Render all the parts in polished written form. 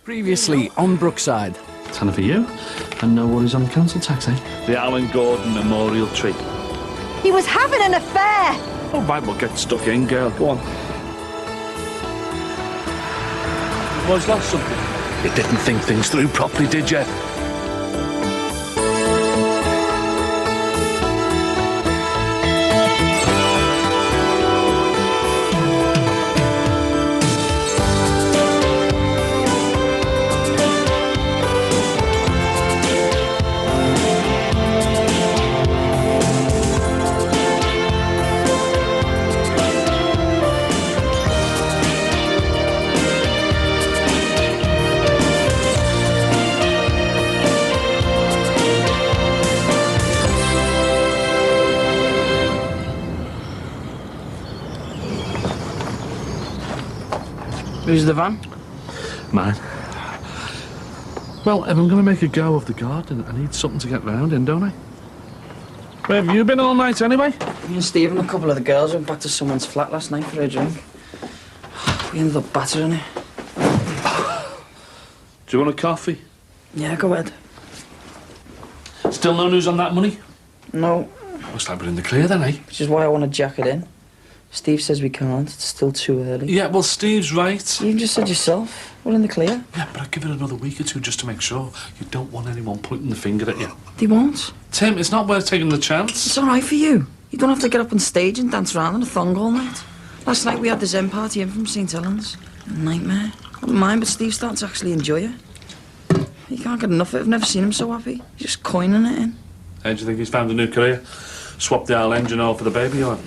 Previously on Brookside. Tenner for you, and no worries on council tax, eh? The Alan Gordon Memorial Tree. He was having an affair! All right, we'll get stuck in, girl. Go on. Was that something? You didn't think things through properly, did you? Who's the van? Mine. Well, if I'm going to make a go of the garden, I need something to get round in, don't I? Where have you been all night, anyway? Me and Steve and a couple of the girls went back to someone's flat last night for a drink. We ended up battering it. Do you want a coffee? Yeah, go ahead. Still no news on that money? No, Looks like we're in the clear then, eh? which is why I want to jack it in. Steve says we can't. It's still too early. Yeah, well, Steve's right. You just said yourself. We're in the clear. Yeah, but I'd give it another week or two just to make sure. You don't want anyone pointing the finger at you. They won't. Tim, it's not worth taking the chance. It's all right for you. You don't have to get up on stage and dance around in a thong all night. Last night we had the Zen party in from St. Helens. A nightmare. I wouldn't mind, but Steve's starting to actually enjoy it. You can't get enough of it. I've never seen him so happy. He's just coining it in. How do you think he's found a new career? Swap the old engine oil for the baby oil?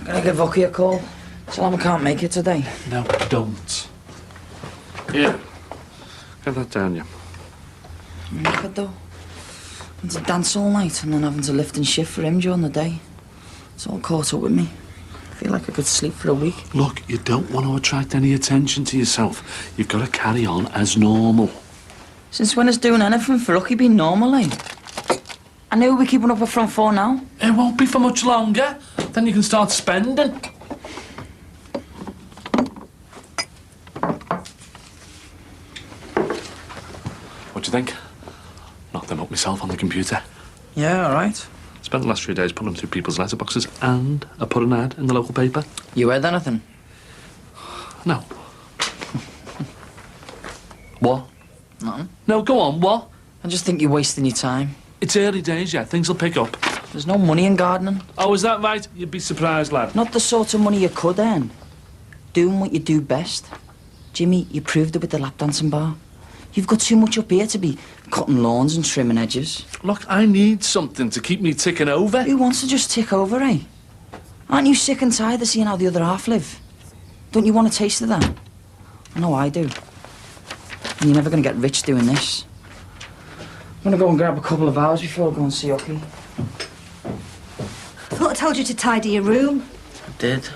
Gonna give Ucky a call. Tell him I can't make it today. No, don't. Here. Get that down, you. Look at though. Having to dance all night and then having to lift and shift for him during the day. It's all caught up with me. I feel like I could sleep for a week. Look, you don't want to attract any attention to yourself. You've got to carry on as normal. Since when has doing anything for Ucky been normal, eh? I know we're keeping up with front four now. It won't be for much longer. Then you can start spending. What do you think? Knocked them up myself on the computer. Yeah, all right. Spent the last 3 days putting them through people's letterboxes, and I put an ad in the local paper. You heard anything? No. What? Nothing. No, go on, what? I just think you're wasting your time. It's early days yet, things will pick up. There's no money in gardening. Oh, is that right? You'd be surprised, lad. Not the sort of money you could earn. Doing what you do best. Jimmy, you proved it with the lap dancing bar. You've got too much up here to be cutting lawns and trimming edges. Look, I need something to keep me ticking over. Who wants to just tick over, eh? Aren't you sick and tired of seeing how the other half live? Don't you want a taste of that? I know I do. And you're never going to get rich doing this. I'm going to go and grab a couple of hours before I go and see Ucky. I thought I told you to tidy your room. I did.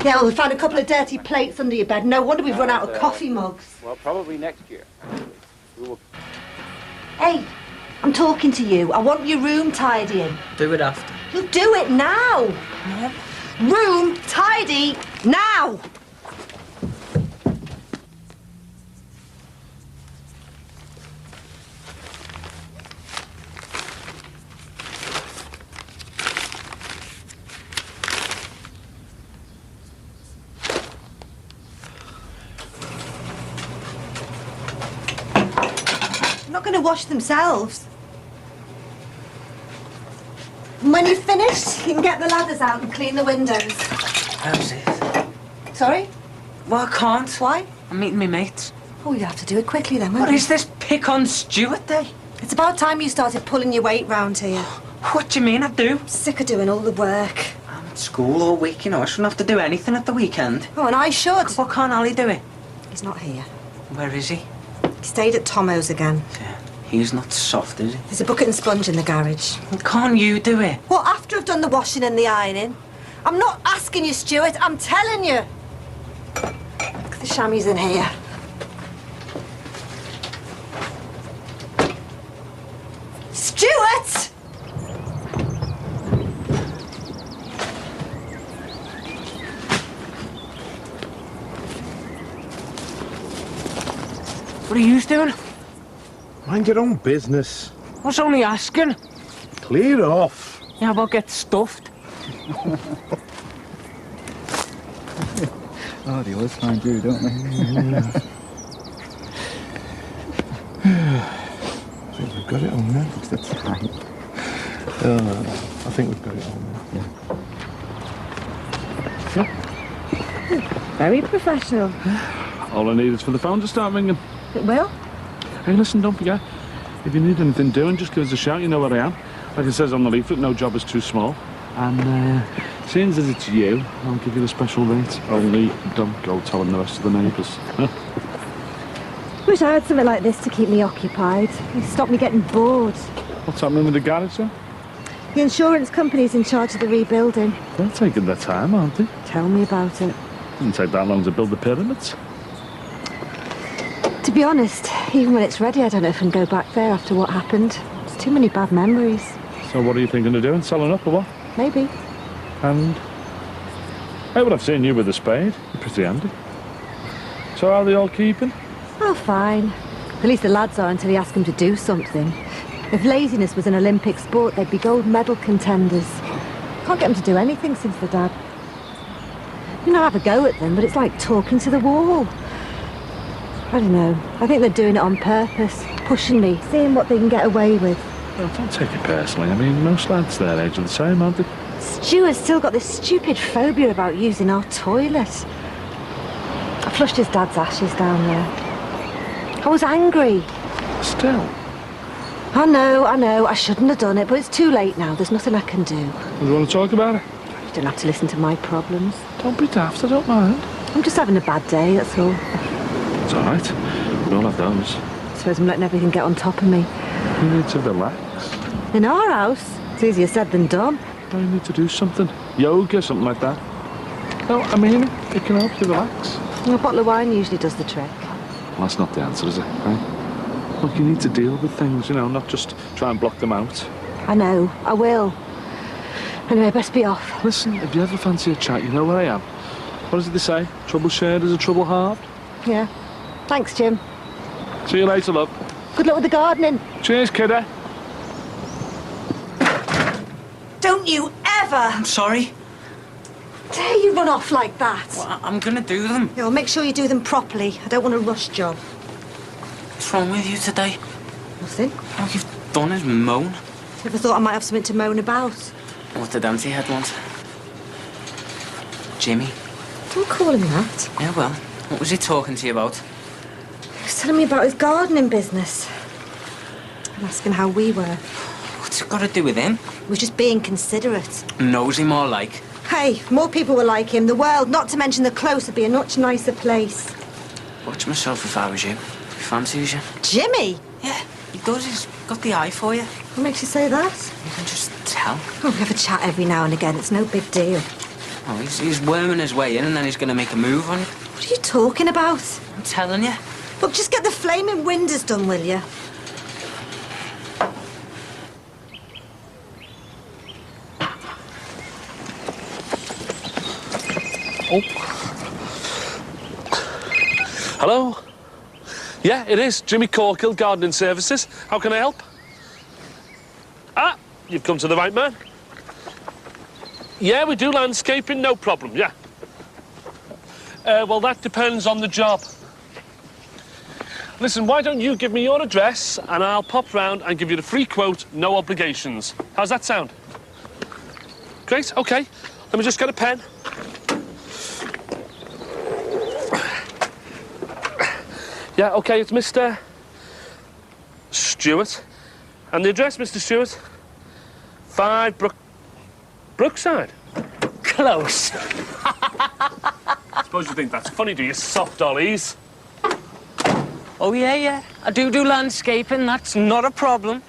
Yeah, well, we found a couple of dirty plates under your bed. No wonder we've run out of coffee mugs. Well, probably next year. We will... Hey, I'm talking to you. I want your room tidying. Do it after. You'll do it now. Yeah. Room tidy now. Not going to wash themselves. And when you've finished, you can get the ladders out and clean the windows. How's it? Sorry? Well, I can't. Why? I'm meeting me mates. Oh, you have to do it quickly then, won't What you? is this pick on Stuart Day? It's about time you started pulling your weight round here. What do you mean I do? Sick of doing all the work. I'm at school all week, you know. I shouldn't have to do anything at the weekend. Oh, and I should. What can't Ollie do it? He's not here. Where is he? He stayed at Tomo's again. Yeah, he's not soft, is he? There's a bucket and sponge in the garage. Can't you do it? Well, after I've done the washing and the ironing. I'm not asking you, Stuart. I'm telling you. Look, the chamois in here. Stuart! What are you doing? Mind your own business. I was only asking. Clear off. Yeah, about get stuffed. Oh, they always find you, don't they? I think we've got it on now. It's the time. I think we've got it on now. Very professional. All I need is for the phone to start ringing. It will? Hey, listen, don't forget, if you need anything doing, just give us a shout. You know where I am. Like it says on the leaflet, no job is too small. And seeing as it's you, I'll give you the special rate. Only don't go telling the rest of the neighbours. Wish I had something like this to keep me occupied. It'd stop me getting bored. What's happening with the garage, then? The insurance company's in charge of the rebuilding. They're taking their time, aren't they? Tell me about it. Doesn't take that long to build the pyramids. To be honest, even when it's ready, I don't know if I can go back there after what happened. There's too many bad memories. So what are you thinking of doing? Selling up or what? Maybe. And hey, well, I've seen you with a spade. You're pretty handy. So how are they all keeping? Oh, fine. At least the lads are until you ask them to do something. If laziness was an Olympic sport, they'd be gold medal contenders. Can't get them to do anything since the dad. You know, I have a go at them, but it's like talking to the wall. I don't know. I think they're doing it on purpose, pushing me, seeing what they can get away with. Well, don't take it personally. I mean, most lads their age are the same, aren't they? Stuart's still got this stupid phobia about using our toilet. I flushed his dad's ashes down there. I was angry. Still. I know, I shouldn't have done it, but it's too late now. There's nothing I can do. You want to talk about it? You don't have to listen to my problems. Don't be daft, I don't mind. I'm just having a bad day, that's all. It's all right. We all have those. I suppose I'm letting everything get on top of me. You need to relax. In our house, it's easier said than done. You need to do something. Yoga, something like that. No, I mean, it can help you relax. A bottle of wine usually does the trick. Well, that's not the answer, is it? Right? Look, you need to deal with things, you know, not just try and block them out. I know, I will. Anyway, best be off. Listen, if you ever fancy a chat, you know where I am. What does it say? Trouble shared is a trouble halved? Yeah. Thanks, Jim. See you later, love. Good luck with the gardening. Cheers, kiddo. Don't you ever I'm sorry. dare you run off like that. Well, I'm gonna do them. Yeah, well, make sure you do them properly. I don't want a rush job. What's wrong with you today? Nothing. All you've done is moan. Ever thought I might have something to moan about? What did Auntie Head want? Jimmy? Don't call him that. Yeah, well, what was he talking to you about? He was telling me about his gardening business. And asking how we were. What's it got to do with him? He was just being considerate. Nosy more like. Hey, more people were like him. The world, not to mention the close, would be a much nicer place. Watch myself if I was you. He fancies you. Jimmy? Yeah, he does. He's got the eye for you. What makes you say that? You can just tell. Oh, we have a chat every now and again. It's no big deal. Oh, he's worming his way in and then he's going to make a move on you. What are you talking about? I'm telling you. Look, just get the flaming windows done, will you? Oh. Hello? Yeah, it is. Jimmy Corkill, Gardening Services. How can I help? Ah, you've come to the right man. Yeah, we do landscaping, no problem, yeah. Well, that depends on the job. Listen, why don't you give me your address and I'll pop round and give you the free quote, no obligations. How's that sound? Great, OK. Let me just get a pen. Yeah, OK, it's Mr. Stewart. And the address, Mr. Stewart? 5 Brookside. Close. Suppose you think that's funny, do you, soft dollies? Oh, yeah. I do landscaping. That's not a problem.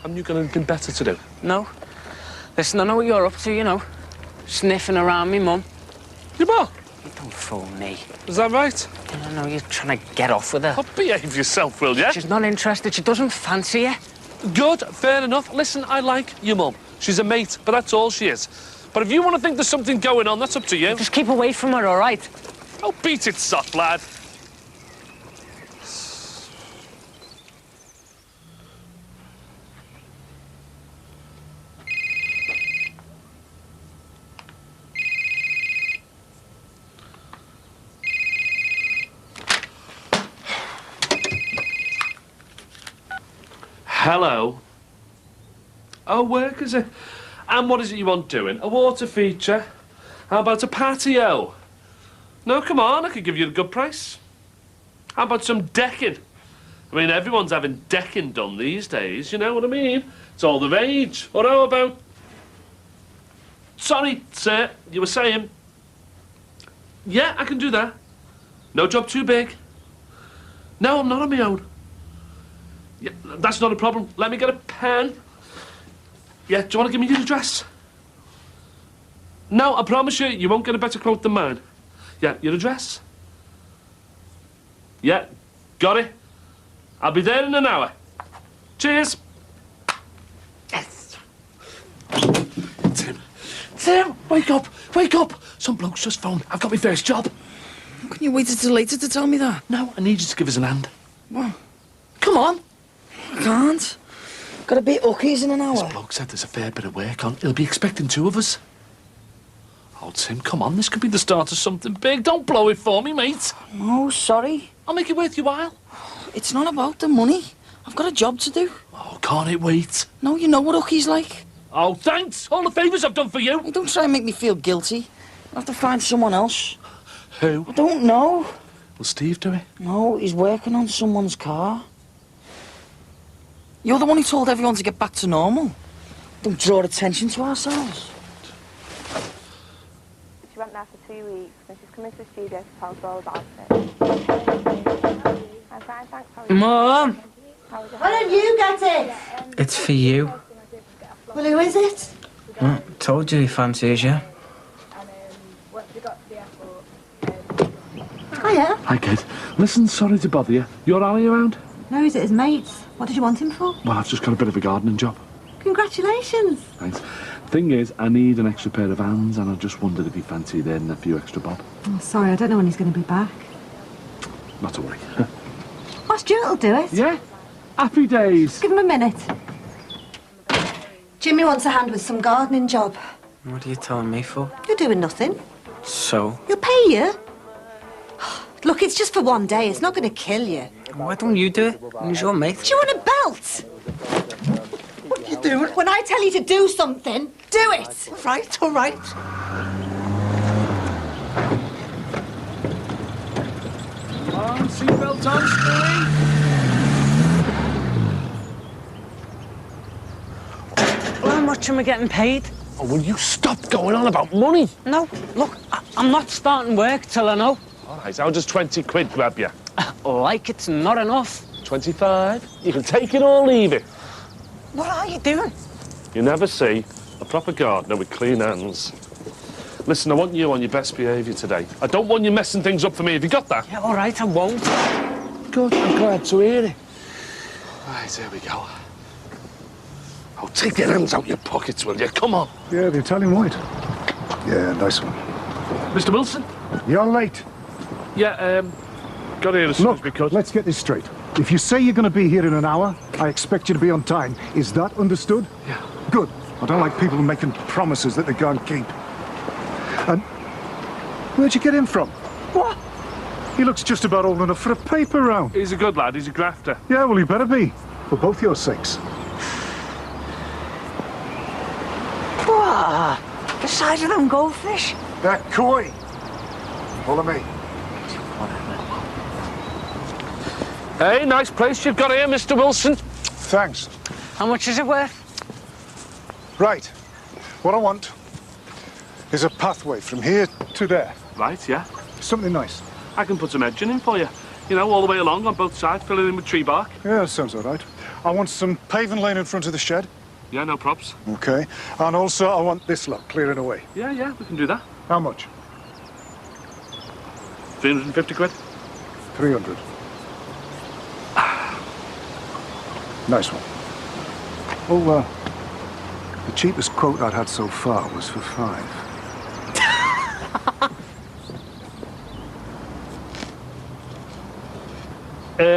Haven't you got anything better to do? No. Listen, I know what you're up to, you know. Sniffing around me mum. You what? You don't fool me. Is that right? I know you're trying to get off with her. Oh, behave yourself, will you? She's not interested. She doesn't fancy you. Good, fair enough. Listen, I like your mum. She's a mate, but that's all she is. But if you want to think there's something going on, that's up to you. Just keep away from her, all right? Oh, beat it, soft lad. Hello. Oh, work, is it? And what is it you want doing? A water feature? How about a patio? No, come on, I could give you a good price. How about some decking? I mean, everyone's having decking done these days, you know what I mean? It's all the rage. Or how about... Sorry, sir, you were saying... Yeah, I can do that. No job too big. No, I'm not on my own. Yeah, that's not a problem. Let me get a pen. Yeah, do you want to give me your address? No, I promise you, you won't get a better quote than mine. Yeah, your address? Yeah, got it. I'll be there in an hour. Cheers. Yes. Tim, wake up, wake up. Some bloke's just phoned. I've got my first job. How can you wait until later to tell me that? No, I need you to give us an hand. What? Come on. I can't. Got to be Uckies in an hour. This bloke said there's a fair bit of work on. He'll be expecting two of us. Oh, Tim, come on. This could be the start of something big. Don't blow it for me, mate. No, sorry. I'll make it worth your while. It's not about the money. I've got a job to do. Oh, can't it wait? No, you know what Uckies like. Oh, thanks. All the favours I've done for you. Hey, don't try and make me feel guilty. I'll have to find someone else. Who? I don't know. Will Steve do it? No, he's working on someone's car. You're the one who told everyone to get back to normal. Don't draw attention to ourselves. She went there for 2 weeks and she's come into the studio to tell us all about it. I'm fine, thanks. How are you? Mum! Why don't you get it? It's for you. Well, who is it? Well, told you he fancies you. Hiya. Hi, kid. Listen, sorry to bother you. You're Ali around? No, is it his mates? What did you want him for? Well, I've just got a bit of a gardening job. Congratulations. Thanks. Thing is, I need an extra pair of hands, and I just wondered if you fancied earning a few extra bob. Oh, sorry, I don't know when he's going to be back. Not to worry. Oh, Stuart will do it. Yeah? Happy days. Give him a minute. Jimmy wants a hand with some gardening job. What are you telling me for? You're doing nothing. So? He'll pay you. Look, it's just for one day. It's not going to kill you. Why don't you do it? He's your mate. Do you want a belt? What are you doing? When I tell you to do something, do it. All right, all right. Come on, seatbelt on, Stewie. How much am I getting paid? Oh, will you stop going on about money? No, look, I'm not starting work till I know. All right, how does 20 quid grab you? Like it's not enough. 25? You can take it or leave it. What are you doing? You never see a proper gardener with clean hands. Listen, I want you on your best behaviour today. I don't want you messing things up for me. Have you got that? Yeah, all right, I won't. Good, I'm glad to hear it. Right, here we go. Oh, take your hands out your pockets, will you? Come on. Yeah, the Italian white. Yeah, nice one. Mr. Wilson? You're late. Yeah, got here as soon as we Look, could. let's get this straight. If you say you're going to be here in an hour, I expect you to be on time. Is that understood? Yeah. Good. I don't like people making promises that they can't keep. And where'd you get him from? What? He looks just about old enough for a paper round. He's a good lad. He's a grafter. Yeah, well, he better be. For both your sakes. What? The size of them goldfish? They're koi. Follow me. Hey, nice place you've got here, Mr. Wilson. Thanks. How much is it worth? Right. What I want is a pathway from here to there. Right, yeah. Something nice. I can put some edging in for you. You know, all the way along on both sides, fill it in with tree bark. Yeah, that sounds all right. I want some paving lane in front of the shed. Yeah, no props. Okay. And also, I want this lot clearing away. Yeah, we can do that. How much? 350 quid. 300. Nice one. Oh, the cheapest quote I'd had so far was for 5.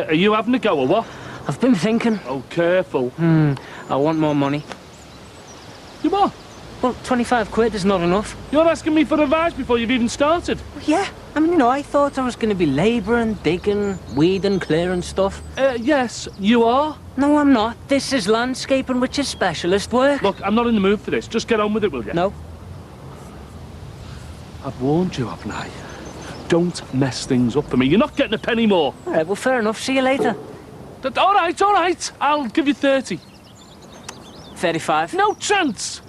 Are you having a go or what? I've been thinking. Oh, careful. I want more money. You what? Well, 25 quid is not enough. You're asking me for advice before you've even started. Yeah, I mean, you know, I thought I was going to be labouring, digging, weeding, clearing stuff. Yes, you are. No, I'm not. This is landscaping, which is specialist work. Look, I'm not in the mood for this. Just get on with it, will you? No. I've warned you, haven't I? Don't mess things up for me. You're not getting a penny more. All right, well, fair enough. See you later. All right. I'll give you 30. 35. No chance.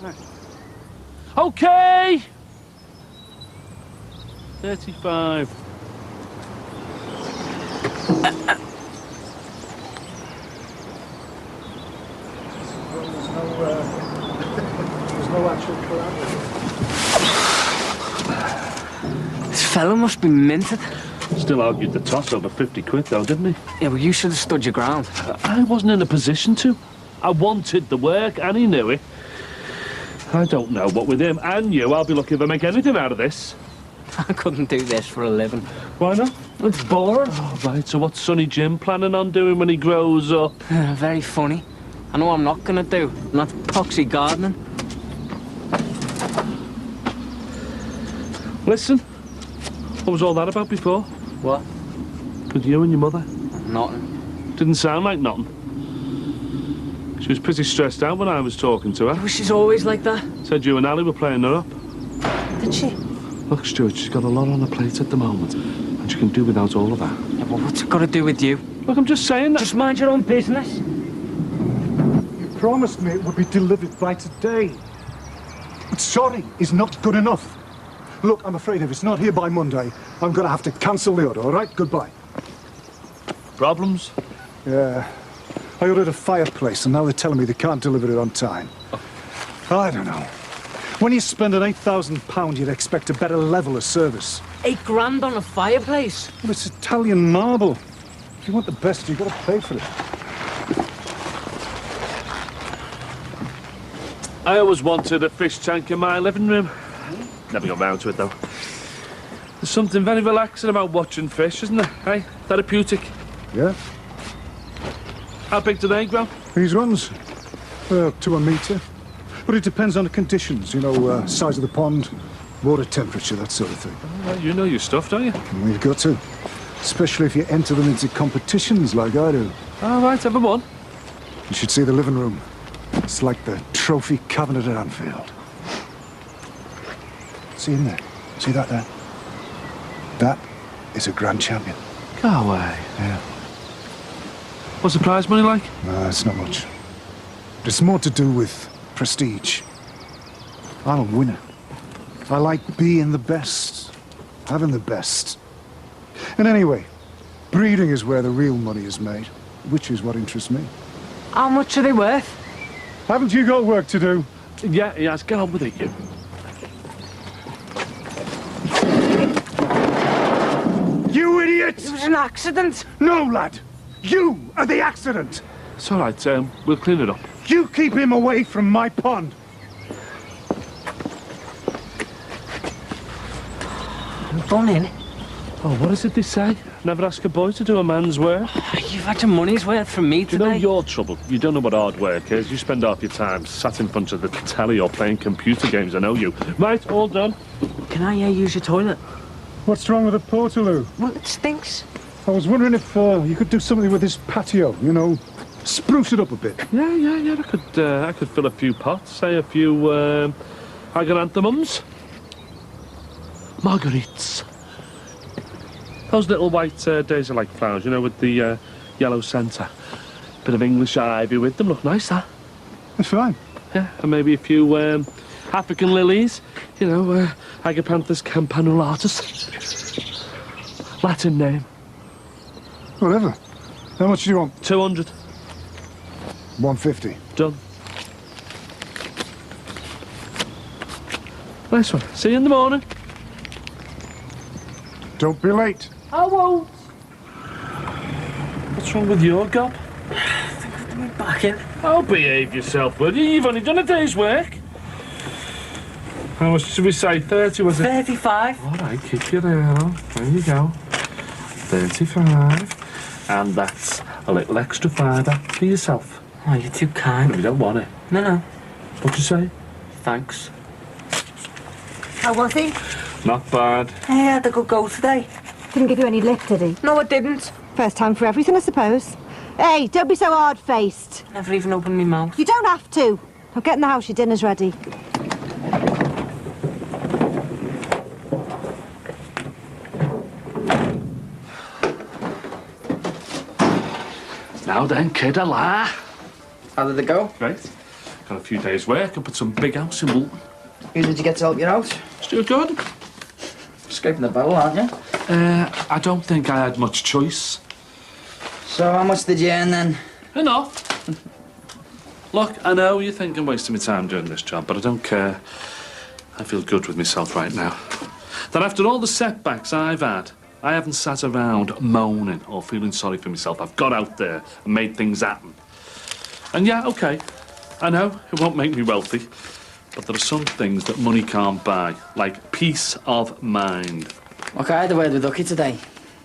Okay. 35. There's no actual collateral. This fellow must be minted. Still argued the toss over 50 quid, though, didn't he? Yeah, well, you should have stood your ground. I wasn't in a position to. I wanted the work, and he knew it. I don't know, but with him and you, I'll be lucky if I make anything out of this. I couldn't do this for a living. Why not? It's boring. Oh, right, so what's Sonny Jim planning on doing when he grows up? Very funny. I know what I'm not going to do. Not poxy gardening. Listen, what was all that about before? What? With you and your mother? Nothing. Didn't sound like nothing. She was pretty stressed out when I was talking to her. Well, she's always like that. Said you and Ali were playing her up. Did she? Look, Stuart, she's got a lot on her plate at the moment, and she can do without all of that. Yeah, well, what's it got to do with you? Look, I'm just saying that... Just mind your own business. You promised me it would be delivered by today. But sorry is not good enough. Look, I'm afraid if it's not here by Monday, I'm going to have to cancel the order, all right? Goodbye. Problems? Yeah. I ordered a fireplace, and now they're telling me they can't deliver it on time. I don't know. When you spend an £8,000, you'd expect a better level of service. 8 grand on a fireplace? Well, it's Italian marble. If you want the best, you've got to pay for it. I always wanted a fish tank in my living room. Never got round to it, though. There's something very relaxing about watching fish, isn't there? Hey, therapeutic. Yeah? How big do they grow? These ones? To a metre. But it depends on the conditions, you know, size of the pond, water temperature, that sort of thing. Oh, well, you know your stuff, don't you? Well, you've got to. Especially if you enter them into competitions like I do. All right, have a one. You should see the living room. It's like the trophy cabinet at Anfield. See in there? See that there? That is a grand champion. Go away. Yeah. What's the prize money like? No, it's not much. It's more to do with prestige. I'm a winner. I like being the best, having the best. And anyway, breeding is where the real money is made, which is what interests me. How much are they worth? Haven't you got work to do? Yeah, he has. Get on with it, you. You idiot! It was an accident. No, lad! You are the accident! It's all right, we'll clean it up. You keep him away from my pond! Gone in. Oh, what is it they say? Never ask a boy to do a man's work. You've had your money's worth from me You know today. your trouble. You don't know what hard work is. You spend half your time sat in front of the telly or playing computer games, I know you. Right, all done. Can I use your toilet? What's wrong with the Portaloo? Well, it stinks. I was wondering if you could do something with this patio, you know, spruce it up a bit. Yeah, I could fill a few pots, say a few, agaranthemums. Marguerites. Those little white daisy-like flowers, you know, with the yellow centre. Bit of English ivy with them, look nice, that. That's fine. Yeah, and maybe a few African lilies, you know, Agapanthus campanulatus. Latin name. Whatever. How much do you want? 200. 150. Done. Nice one. See you in the morning. Don't be late. I won't. What's wrong with your gob? I think I've done my back in. Oh, behave yourself, will you? You've only done a day's work. How much should we say? 30, was it? 35. All right, kick it out. There you go. 35. And that's a little extra fiver for yourself. Oh, you're too kind. You don't want it. No. What you say? Thanks. How was he? Not bad. Hey, I had a good go today. Didn't give you any lip, did he? No, I didn't. First time for everything, I suppose. Hey, don't be so hard-faced. Never even opened my mouth. You don't have to. I'll get in the house, your dinner's ready. Now then, kid, a lie. How did it go? Great. Got a few days' work up at some big house in Bolton. Who did you get to help you out? Stuart Gordon. Scraping the barrel, aren't you? I don't think I had much choice. So how much did you earn then? Enough. Look, I know you think I'm wasting my time doing this job, but I don't care. I feel good with myself right now. That after all the setbacks I've had, I haven't sat around moaning or feeling sorry for myself. I've got out there and made things happen. And yeah, OK, I know it won't make me wealthy, but there are some things that money can't buy, like peace of mind. Okay, I had a word with Ducky today.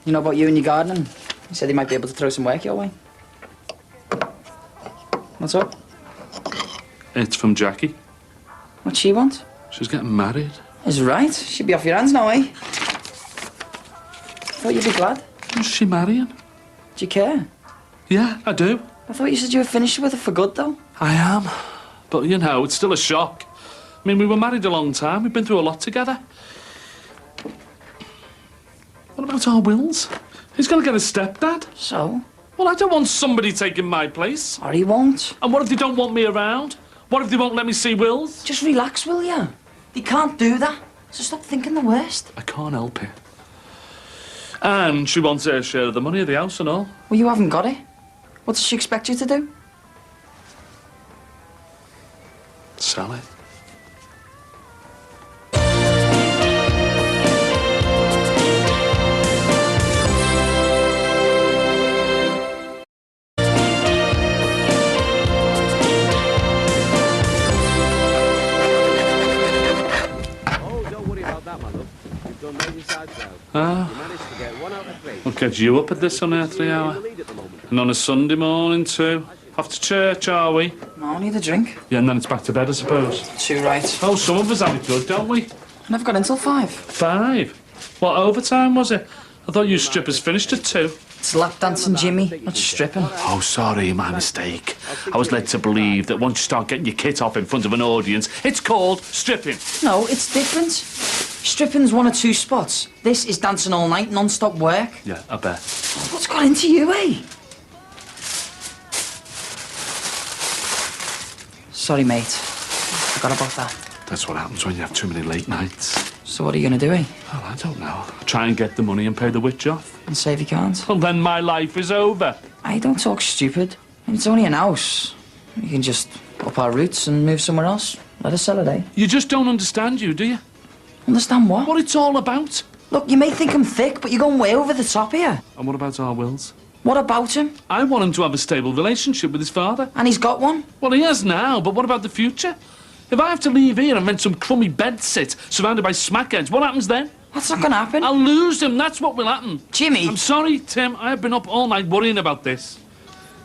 You know about you and your gardening? He said he might be able to throw some work your way. What's up? It's from Jackie. What's she want? She's getting married. Is right. She'd be off your hands now, eh? Thought you'd be glad. Who's she marrying? Do you care? Yeah, I do. I thought you said you were finished with her for good, though. I am. But, you know, it's still a shock. I mean, we were married a long time. We've been through a lot together. What about our wills? He's going to get a stepdad. So? Well, I don't want somebody taking my place. Or he won't. And what if they don't want me around? What if they won't let me see wills? Just relax, will you? They can't do that. So stop thinking the worst. I can't help it. And she wants her share of the money of the house and all. Well, you haven't got it. What does she expect you to do? Sell it. What gets you up at this unearthly hour? And on a Sunday morning too? Off to church, are we? No, I need a drink. Yeah, and then it's back to bed, I suppose. Too right. Oh, some of us have it good, don't we? I never got in till 5. 5? What, overtime was it? I thought you strippers finished at 2. It's lap dancing, Jimmy, not stripping. Oh, sorry, my mistake. I was led to believe that once you start getting your kit off in front of an audience, it's called stripping. No, it's different. Stripping's 1 or 2 spots. This is dancing all night, non-stop work. Yeah, I bet. What's got into you, eh? Sorry, mate. Forgot about that. That's what happens when you have too many late nights. So what are you going to do, eh? Well, I don't know. Try and get the money and pay the witch off. And say if you can't? Well, then my life is over. I don't talk stupid. It's only an house. We can just up our roots and move somewhere else. Let us sell it, eh? You just don't understand, do you? Understand what? What it's all about. Look, you may think I'm thick, but you're going way over the top here. And what about our wills? What about him? I want him to have a stable relationship with his father. And he's got one? Well, he has now, but what about the future? If I have to leave here and rent some crummy bedsit surrounded by smackheads, what happens then? That's not going to happen. I'll lose him, that's what will happen. Jimmy! I'm sorry, Tim, I have been up all night worrying about this.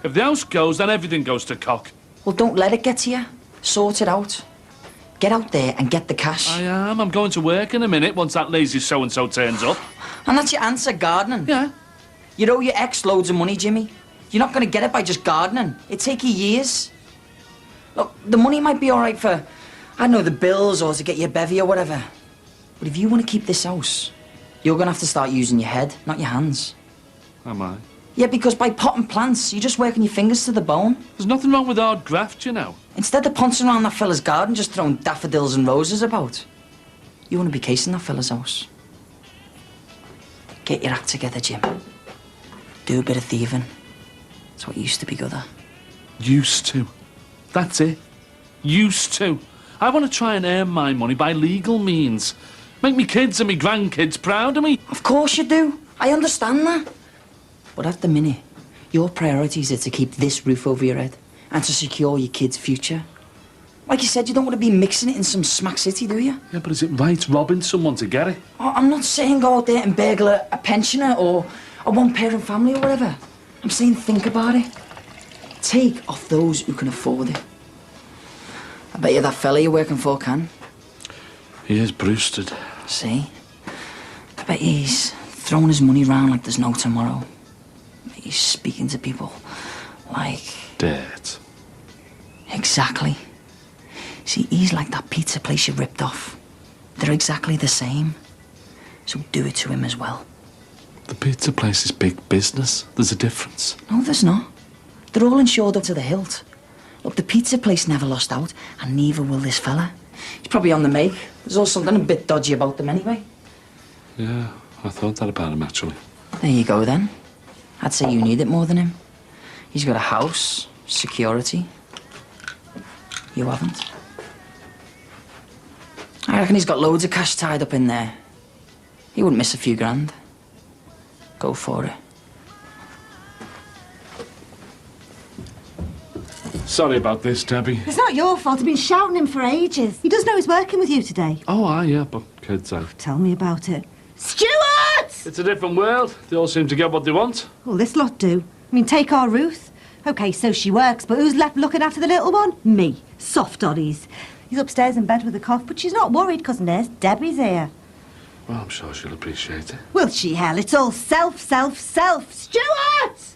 If the house goes, then everything goes to cock. Well, don't let it get to you. Sort it out. Get out there and get the cash. I am. I'm going to work in a minute once that lazy so-and-so turns up. And that's your answer, gardening? Yeah. You owe your ex loads of money, Jimmy. You're not going to get it by just gardening. It'd take you years. Look, the money might be all right for, I don't know, the bills or to get your bevy or whatever. But if you want to keep this house, you're going to have to start using your head, not your hands. Am I? Yeah, because by potting plants, you're just working your fingers to the bone. There's nothing wrong with hard graft, you know. Instead of pouncing around that fella's garden, just throwing daffodils and roses about, you want to be casing that fella's house. Get your act together, Jim. Do a bit of thieving. It's what you used to be good at. Used to. That's it. Used to. I want to try and earn my money by legal means. Make me kids and me grandkids proud of me. Of course you do. I understand that. But at the minute, your priorities are to keep this roof over your head and to secure your kids' future. Like you said, you don't want to be mixing it in some smack city, do you? Yeah, but is it right robbing someone to get it? Oh, I'm not saying go out there and burgle a pensioner or a one-parent family or whatever. I'm saying think about it. Take off those who can afford it. I bet you that fella you're working for can. He is Brewstead. See? bet he's throwing his money around like there's no tomorrow. He's speaking to people like... Dirt. Exactly. See, he's like that pizza place you ripped off. They're exactly the same. So do it to him as well. The pizza place is big business. There's a difference. No, there's not. They're all insured up to the hilt. Look, the pizza place never lost out, and neither will this fella. He's probably on the make. There's all something a bit dodgy about them anyway. Yeah, I thought that about him, actually. There you go, then. I'd say you need it more than him. He's got a house, security. You haven't. I reckon he's got loads of cash tied up in there. He wouldn't miss a few grand. Go for it. Sorry about this, Debbie. It's not your fault. I've been shouting him for ages. He does know he's working with you today. Oh, yeah, but kids, Tell me about it. Stuart! It's a different world. They all seem to get what they want. Well, this lot do. I mean, take our Ruth. OK, so she works, but who's left looking after the little one? Me. Soft oddies. He's upstairs in bed with a cough, but she's not worried because nurse Debbie's here. Well, I'm sure she'll appreciate it. Will she, hell? It's all self. Stuart!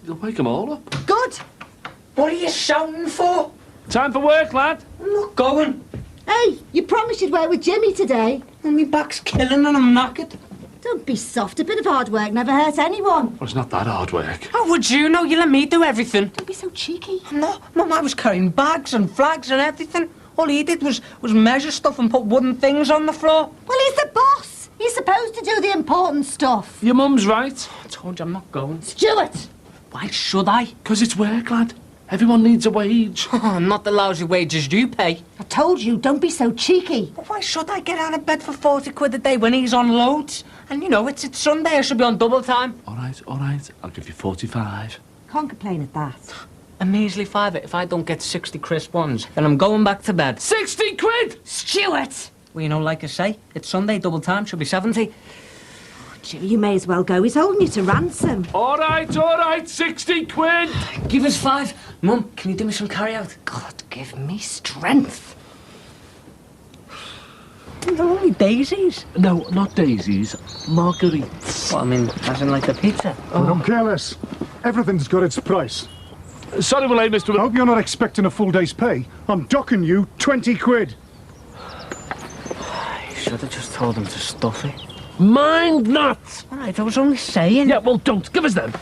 You'll wake them all up. Good. What are you shouting for? Time for work, lad. I'm not going. Hey, you promised you'd work with Jimmy today. And my back's killing and I'm knackered. Don't be soft. A bit of hard work never hurt anyone. Well, it's not that hard work. How would you know? You let me do everything. Don't be so cheeky. No, Mum, I was carrying bags and flags and everything. All he did was measure stuff and put wooden things on the floor. Well, he's the boss. He's supposed to do the important stuff. Your mum's right. I told you I'm not going. Stuart! Why should I? Because it's work, lad. Everyone needs a wage. Not the lousy wages you pay. I told you, don't be so cheeky. But why should I get out of bed for 40 quid a day when he's on loads? And you know, it's Sunday, I should be on double time. All right. I'll give you 45. Can't complain at that. A measly fiver. If I don't get 60 crisp ones, then I'm going back to bed. 60 quid! Stuart! Well, you know, like I say, it's Sunday, double time, should be 70. Jimmy, you may as well go. He's holding you to ransom. All right, 60 quid! Give us 5. Mum, can you do me some carry-out? God, give me strength. They're only daisies. No, not daisies. Marguerites. Well, I mean, as in like a pizza. Oh, don't care less. Everything's got its price. Sorry we're late, Mr. I hope you're not expecting a full day's pay. I'm docking you 20 quid. You should have just told him to stuff it. Mind not! All right, I was only saying. Yeah, well, don't. Give us them.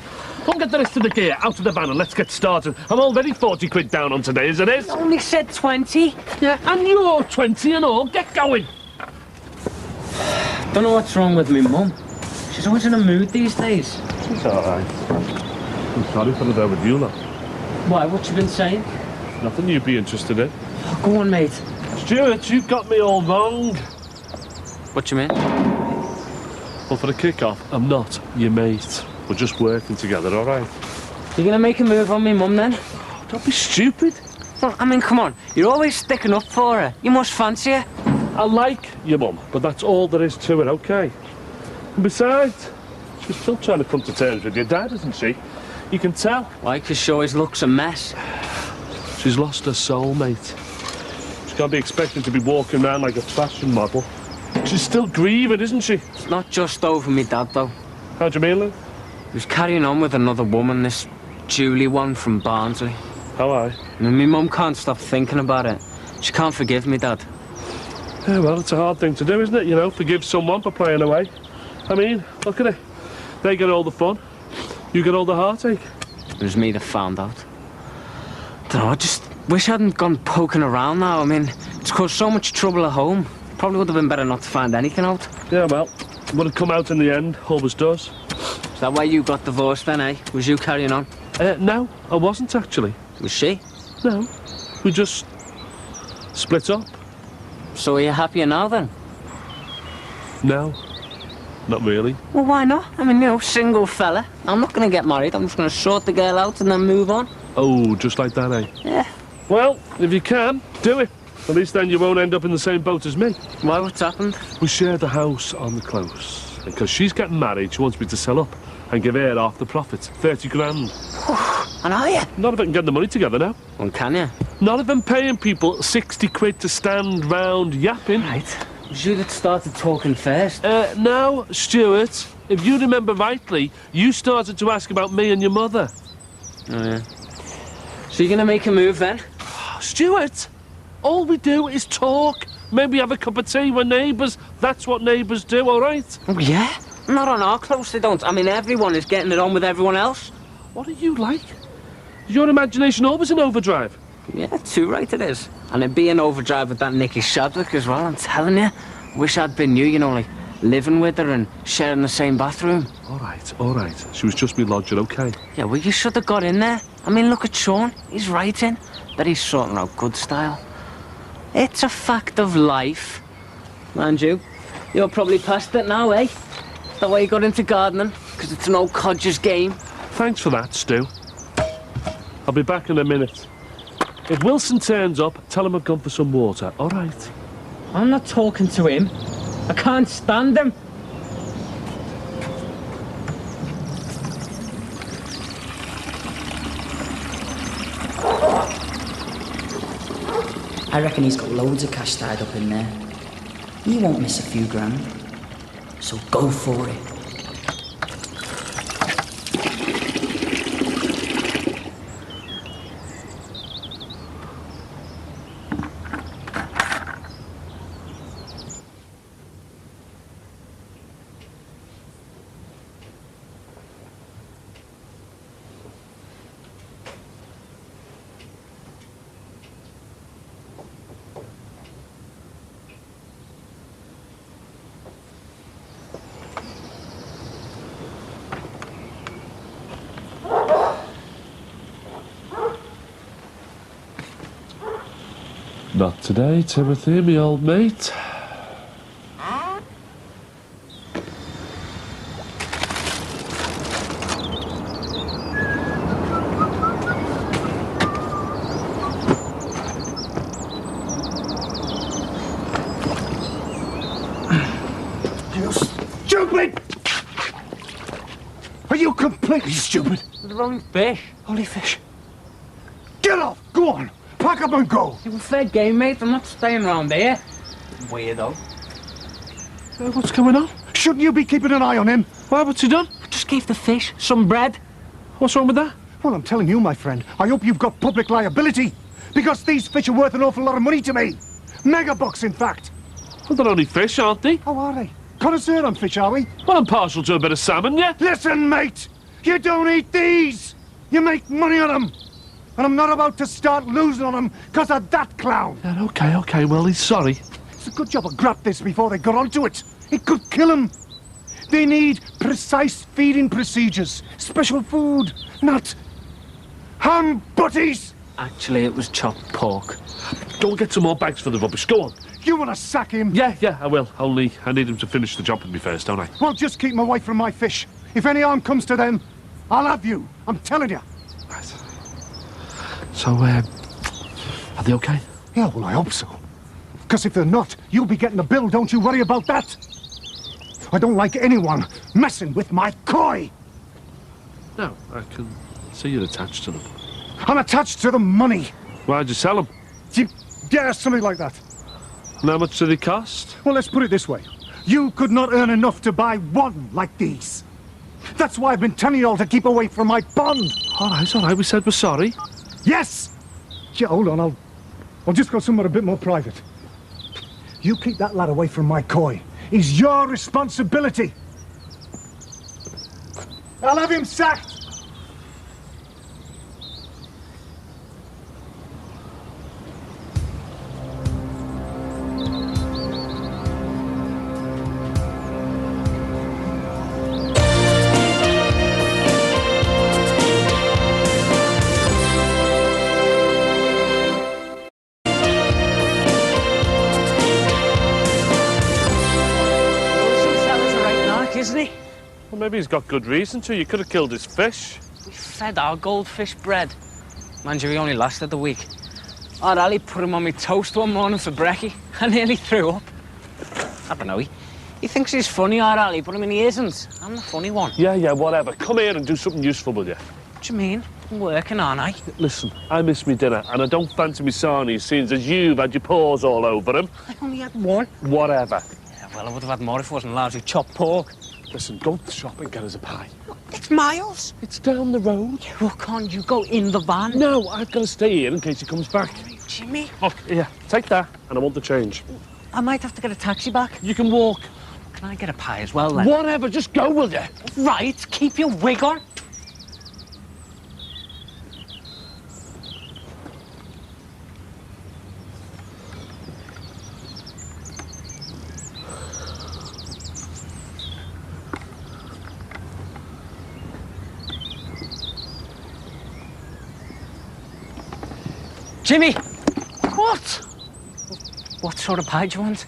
Go and get the rest of the gear out of the van and let's get started. I'm already 40 quid down on today, as it is. I only said 20. Yeah, and you're 20 and all. Get going. Don't know what's wrong with me, Mum. She's always in a mood these days. It's all right. I'm sorry for the with you, love. Why, what you been saying? Nothing you'd be interested in. Oh, go on, mate. Stuart, you've got me all wrong. What you mean? Well, for the kick-off, I'm not your mate. We're just working together, all right? You gonna make a move on me, Mum, then? Don't be stupid. Well, I mean, come on. You're always sticking up for her. You must fancy her. I like your mum, but that's all there is to it, okay? And besides, she's still trying to come to terms with your dad, isn't she? You can tell. Why? 'Cause she always looks a mess. She's lost her soul, mate. She can't be expected to be walking around like a fashion model. She's still grieving, isn't she? It's not just over me dad, though. How do you mean, Lou? He was carrying on with another woman, this Julie one from Barnsley. How I? And my mum can't stop thinking about it. She can't forgive me, Dad. Yeah, well, it's a hard thing to do, isn't it? You know, forgive someone for playing away. I mean, look at it. They get all the fun. You get all the heartache. It was me that found out. Don't know, I just wish I hadn't gone poking around now. I mean, it's caused so much trouble at home. Probably would have been better not to find anything out. Yeah, well, would have come out in the end. Always does. Is that why you got divorced then, eh? Was you carrying on? No, I wasn't actually. Was she? No, we just split up. So are you happier now then? No, not really. Well, why not? I mean, you know, single fella. I'm not going to get married. I'm just going to sort the girl out and then move on. Oh, just like that, eh? Yeah. Well, if you can, do it. At least then you won't end up in the same boat as me. Why, what's happened? We share the house on the close. Because she's getting married, she wants me to sell up and give her half the profits, 30 grand. And are you? Not if I can get the money together now. Well, can you? Not if I'm paying people 60 quid to stand round yapping. Right. It was you that started talking first. No, Stuart. If you remember rightly, you started to ask about me and your mother. Oh, yeah. So you're gonna make a move then? Stuart, all we do is talk. Maybe have a cup of tea. We're neighbours. That's what neighbours do, all right? Oh, yeah? Not on our close, they don't. I mean, everyone is getting it on with everyone else. What are you like? Is your imagination always in overdrive? Yeah, too right it is. And it'd be an overdrive with that Nicky Shadwick as well, I'm telling you. Wish I'd been you know, like, living with her and sharing the same bathroom. All right. She was just me lodger, okay? Yeah, well, you should have got in there. I mean, look at Sean. He's writing. That he's sorting out good style. It's a fact of life. Mind you, you're probably past it now, eh? That way you got into gardening, because it's an old codger's game. Thanks for that, Stu. I'll be back in a minute. If Wilson turns up, tell him I've gone for some water, all right? I'm not talking to him. I can't stand him. I reckon he's got loads of cash tied up in there. He won't miss a few grand. So go for it. Not today, Timothy, me old mate. You stupid! Are you completely stupid? The wrong fish. Only fish. Get off! Go on! Pack up and go! You were fair game, mate. I'm not staying around here. Weirdo. What's going on? Shouldn't you be keeping an eye on him? Why, what's he done? I just gave the fish some bread. What's wrong with that? Well, I'm telling you, my friend, I hope you've got public liability. Because these fish are worth an awful lot of money to me. Mega bucks, in fact. Well, they're only fish, aren't they? How are they? Connoisseur on fish, are we? Well, I'm partial to a bit of salmon, yeah? Listen, mate! You don't eat these! You make money on them! And I'm not about to start losing on them because of that clown! Yeah, okay, well, he's sorry. It's a good job I grabbed this before they got onto it. It could kill them. They need precise feeding procedures. Special food, not ham butties! Actually, it was chopped pork. Go and get some more bags for the rubbish, go on. You want to sack him? Yeah, I will. Only I need him to finish the job with me first, don't I? Well, just keep him away from my fish. If any harm comes to them, I'll have you. I'm telling you. Right. So, are they okay? Yeah, well, I hope so. Because if they're not, you'll be getting the bill, don't you worry about that. I don't like anyone messing with my koi. No, I can see you're attached to them. I'm attached to the money. Why'd you sell them? Yeah, something like that. And how much do they cost? Well, let's put it this way. You could not earn enough to buy one like these. That's why I've been telling you all to keep away from my pond. All right, we said we're sorry. Yes! Yeah, hold on, I'll just go somewhere a bit more private. You keep that lad away from my koi. He's your responsibility. I'll have him sacked. Isn't he? Well, maybe he's got good reason to. You could have killed his fish. We fed our goldfish bread. Mind you, he only lasted a week. Our Ali put him on me toast one morning for brekkie. I nearly threw up. I don't know, he thinks he's funny, our Ali, but I mean, he isn't. I'm the funny one. Yeah, whatever. Come here and do something useful, will you? What do you mean? I'm working, aren't I? Listen, I miss me dinner, and I don't fancy me sarnies, seeing as you've had your paws all over them. I only had one. Whatever. Yeah, well, I would have had more if it wasn't largely chopped pork. Listen, go to the shop and get us a pie. It's miles. It's down the road. Well, can't you go in the van? No, I've got to stay here in case he comes back. Jimmy, Look, here, take that, and I want the change. I might have to get a taxi back. You can walk. Can I get a pie as well, then? Whatever, just go, will you? Right, keep your wig on. Jimmy! What? What sort of pie do you want?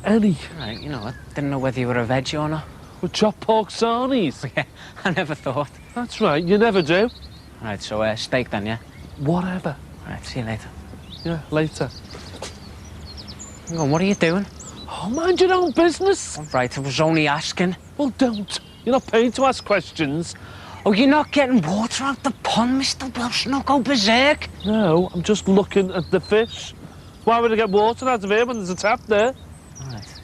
Any. Right, you know, I didn't know whether you were a veg or not. With chopped pork sarnies. Yeah, I never thought. That's right, you never do. Right, so steak then, yeah? Whatever. Right, see you later. Yeah, later. Hang on, what are you doing? Oh, mind your own business. All right, I was only asking. Well, don't. You're not paid to ask questions. Oh, you're not getting water out the pond, Mr. Wilson. Don't go berserk. No, I'm just looking at the fish. Why would I get water out of here when there's a tap there? All right.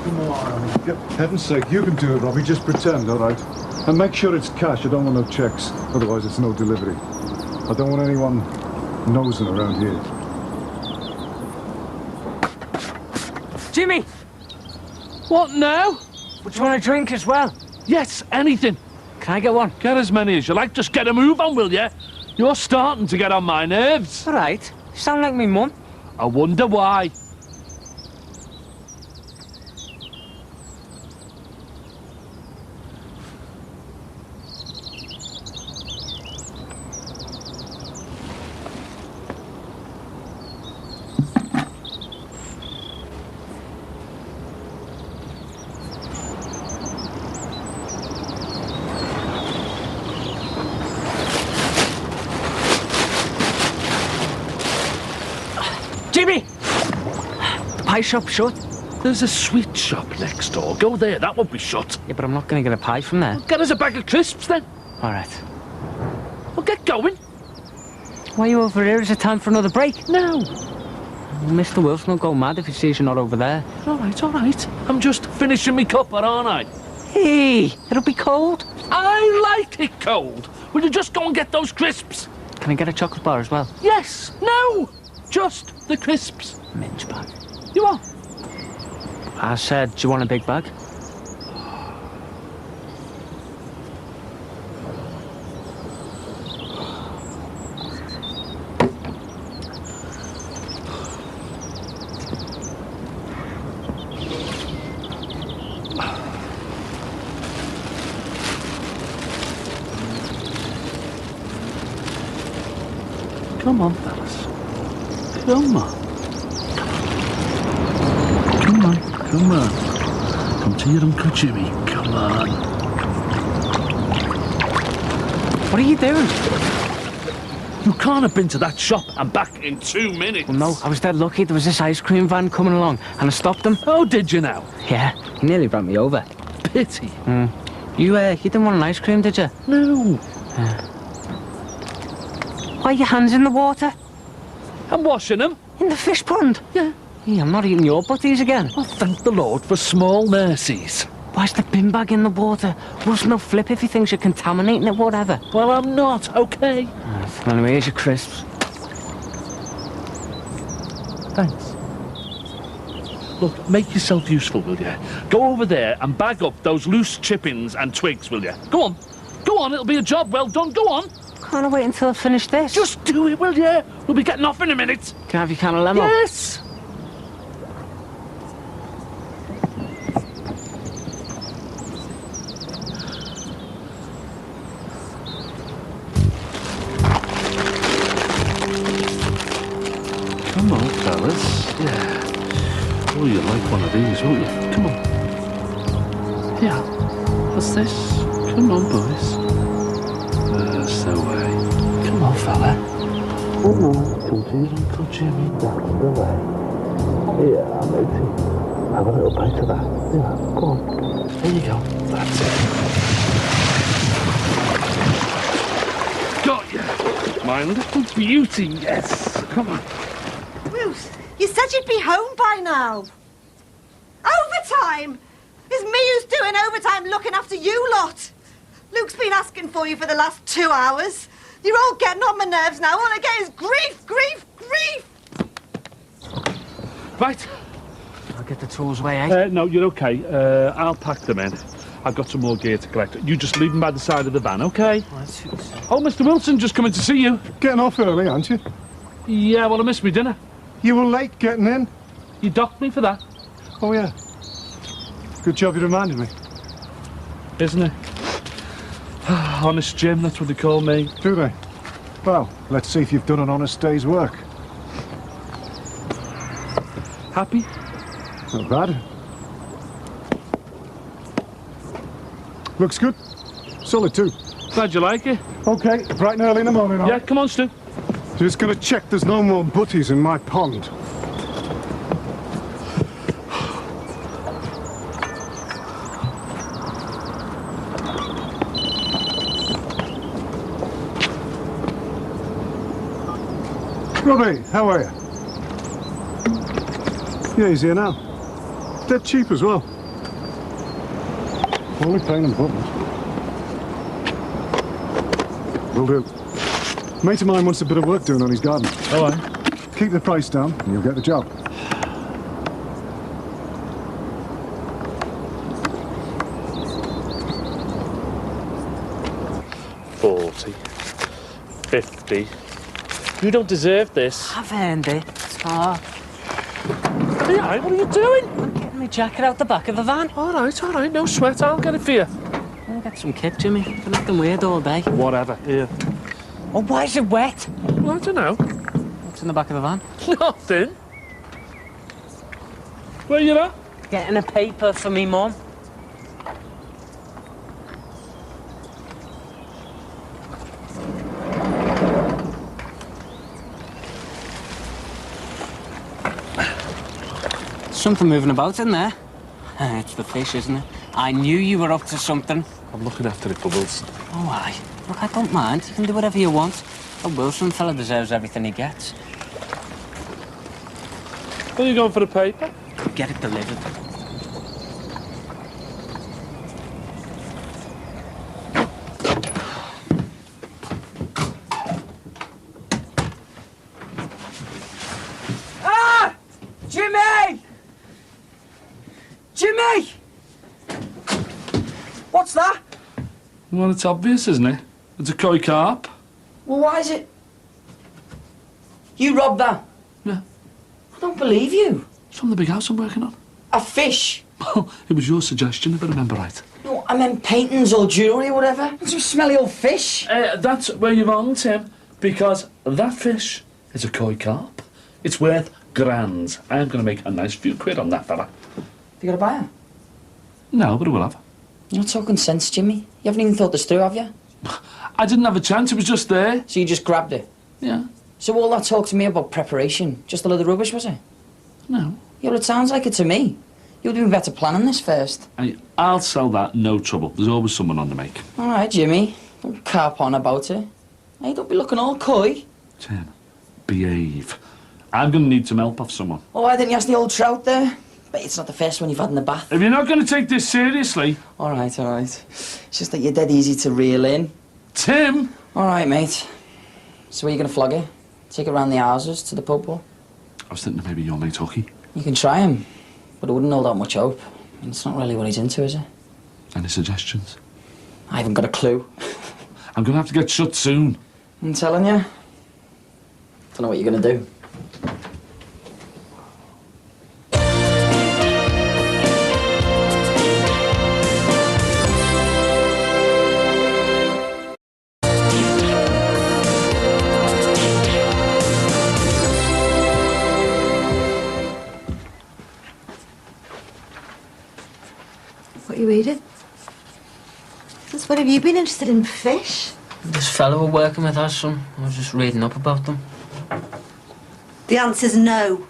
Come on, for heaven's sake, you can do it, Robbie. Just pretend, all right? And make sure it's cash. I don't want no checks. Otherwise, it's no delivery. I don't want anyone nosing around here. Jimmy! What now? Would you want a drink as well? Yes, anything. Can I get one? Get as many as you like. Just get a move on, will you? You're starting to get on my nerves. All right. You sound like me mum. I wonder why. Jimmy! The pie shop's shut. There's a sweet shop next door. Go there. That won't be shut. Yeah, but I'm not going to get a pie from there. Get us a bag of crisps, then. All right. Well, get going. Why are you over here? Is it time for another break? No. Mr. Wilson will go mad if he sees you're not over there. All right, all right. I'm just finishing me cuppa, aren't I? Hey, it'll be cold. I like it cold. Will you just go and get those crisps? Can I get a chocolate bar as well? Yes. No. Just the crisps. Mince bag. You want? I said, do you want a big bag? Come on, fellas. Come on. Come on, come on. Come to your Uncle Jimmy. Come on. What are you doing? You can't have been to that shop and back in 2 minutes. Well, no, I was dead lucky. There was this ice cream van coming along, and I stopped him. Oh, did you now? Yeah, he nearly ran me over. Pity. You didn't want an ice cream, did you? No. Why are your hands in the water? I'm washing them. In the fish pond? Yeah. Yeah, I'm not eating your butties again. Well, thank the Lord for small mercies. Why's the bin bag in the water? Wilson will flip if he thinks you're contaminating it, whatever. Well, I'm not, okay? Right, anyway, here's your crisps. Thanks. Look, make yourself useful, will you? Go over there and bag up those loose chippings and twigs, will you? Go on. Go on, it'll be a job well done. Go on. Can't I wait until I finish this? Just do it, will you? We'll be getting off in a minute. Can I have your can of lemon? Yes. Come on, fellas. Yeah. Oh, you'll like one of these, won't you? Come on. Yeah. What's this? Come on, boys. That's the way. Come on, fella. Come on. Come to your Uncle Jimmy. That's the way. Yeah, matey. Have a little bite of that. Yeah, go on. There you go. That's it. Got you. My little beauty, yes. Come on. Ruth, you said you'd be home by now. Overtime? It's me who's doing overtime looking after you lot. Luke's been asking for you for the last 2 hours. You're all getting on my nerves now. All I get is grief, grief, grief. Right. I'll get the tools away, eh? No, you're okay. I'll pack them in. I've got some more gear to collect. You just leave them by the side of the van, okay? Oh, Mr. Wilson, just coming to see you. Getting off early, aren't you? Yeah, well, I missed my dinner. You were late getting in. You docked me for that, Oh, yeah. Good job you reminded me. isn't it? Honest Jim, that's what they call me. Do they? Well, let's see if you've done an honest day's work. Happy? Not bad. Looks good. Solid too. Glad you like it. Okay, bright and early in the morning. Yeah, come on, Stu. Just gonna check there's no more butties in my pond. Robbie, how are you? Yeah, he's here now. Dead cheap as well. Only plain and buttons. Will do. Mate of mine wants a bit of work doing on his garden. All right. Keep the price down and you'll get the job. $40, $50. You don't deserve this. I've earned it. Oh, Yeah, what are you doing? I'm getting my jacket out the back of the van. All right, no sweat. I'll get it for you. I'll get some kit, Jimmy. Been acting weird all day. Whatever. Here. Oh, why is it wet? Well, I don't know. What's in the back of the van? Nothing. Where you at? Getting a paper for me mum. Something moving about in there. It's the fish, isn't it? I knew you were up to something. I'm looking after it, Bubbles. Oh, aye. Look, I don't mind. You can do whatever you want. A Wilson fella deserves everything he gets. Are you going for the paper? Get it delivered. Ah! Jimmy! Jimmy! What's that? Well, it's obvious, isn't it? It's a koi carp. Well, why is it? You robbed that? Yeah. I don't believe you. It's from the big house I'm working on. A fish? Well, it was your suggestion, if I remember right. No, I meant paintings or jewellery or whatever. And some smelly old fish. That's where you're wrong, Tim, because that fish is a koi carp. It's worth grand. I'm going to make a nice few quid on that fella. You got a buyer? No, but I will have. You're not talking sense, Jimmy. You haven't even thought this through, have you? I didn't have a chance, it was just there. So you just grabbed it? Yeah. So all that talk to me about preparation, just a load of rubbish, was it? No. Yeah, well, it sounds like it to me. You'd been better planning this first. I'll sell that, no trouble. There's always someone on the make. All right, Jimmy. Don't carp on about it. Hey, don't be looking all coy. Tim, behave. I'm going to need some help off someone. Oh, why didn't you ask the old trout there? Bet it's not the first one you've had in the bath. If you're not going to take this seriously... All right, all right. It's just that you're dead easy to reel in. Tim! All right, mate. So where are you going to flog it? Take it round the houses to the pub? Or? I was thinking maybe your mate Hooky. You can try him, but I wouldn't hold out much hope. I mean, it's not really what he's into, is it? Any suggestions? I haven't got a clue. I'm going to have to get shut soon. I'm telling you. Don't know what you're going to do. What are you reading? Since when have you been interested in fish? This fellow we're working with has some. I was just reading up about them. The answer's no.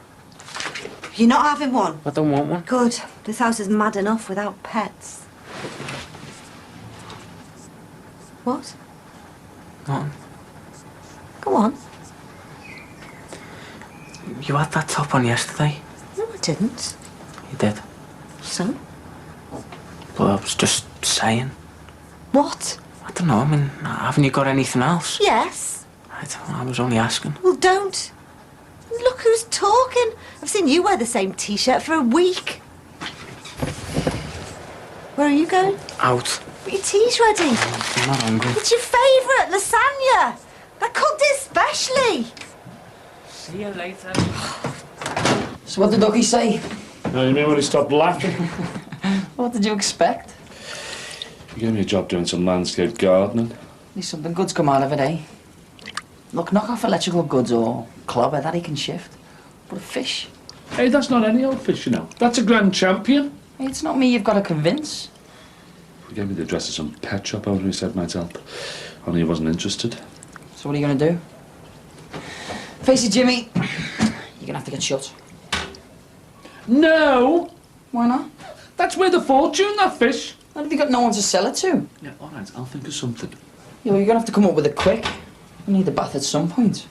You're not having one? I don't want one. Good. This house is mad enough without pets. What? Nothing. Go on. You had that top on yesterday. No, I didn't. You did. So? But I was just saying. What? I don't know, I mean, haven't you got anything else? Yes. I was only asking. Well, don't. Look who's talking. I've seen you wear the same T-shirt for a week. Where are you going? Out. But your tea's ready. I'm not hungry. It's your favourite, lasagna. I cooked it specially. See you later. So what did Dougie say? No, you mean when he stopped laughing? What did you expect? He gave me a job doing some landscape gardening. At least something good's come out of it, eh? Look, knock off electrical goods or clobber, that he can shift. But a fish? Hey, that's not any old fish, you know. That's a grand champion. Hey, it's not me you've got to convince. He gave me the address of some pet shop owner who said might help. Only he wasn't interested. So what are you going to do? Face it, Jimmy. You're going to have to get shut. No! Why not? That's worth a fortune, that fish. What have you got no one to sell it to? Yeah, all right, I'll think of something. Yeah, well, you're going to have to come up with it quick. You need the bath at some point.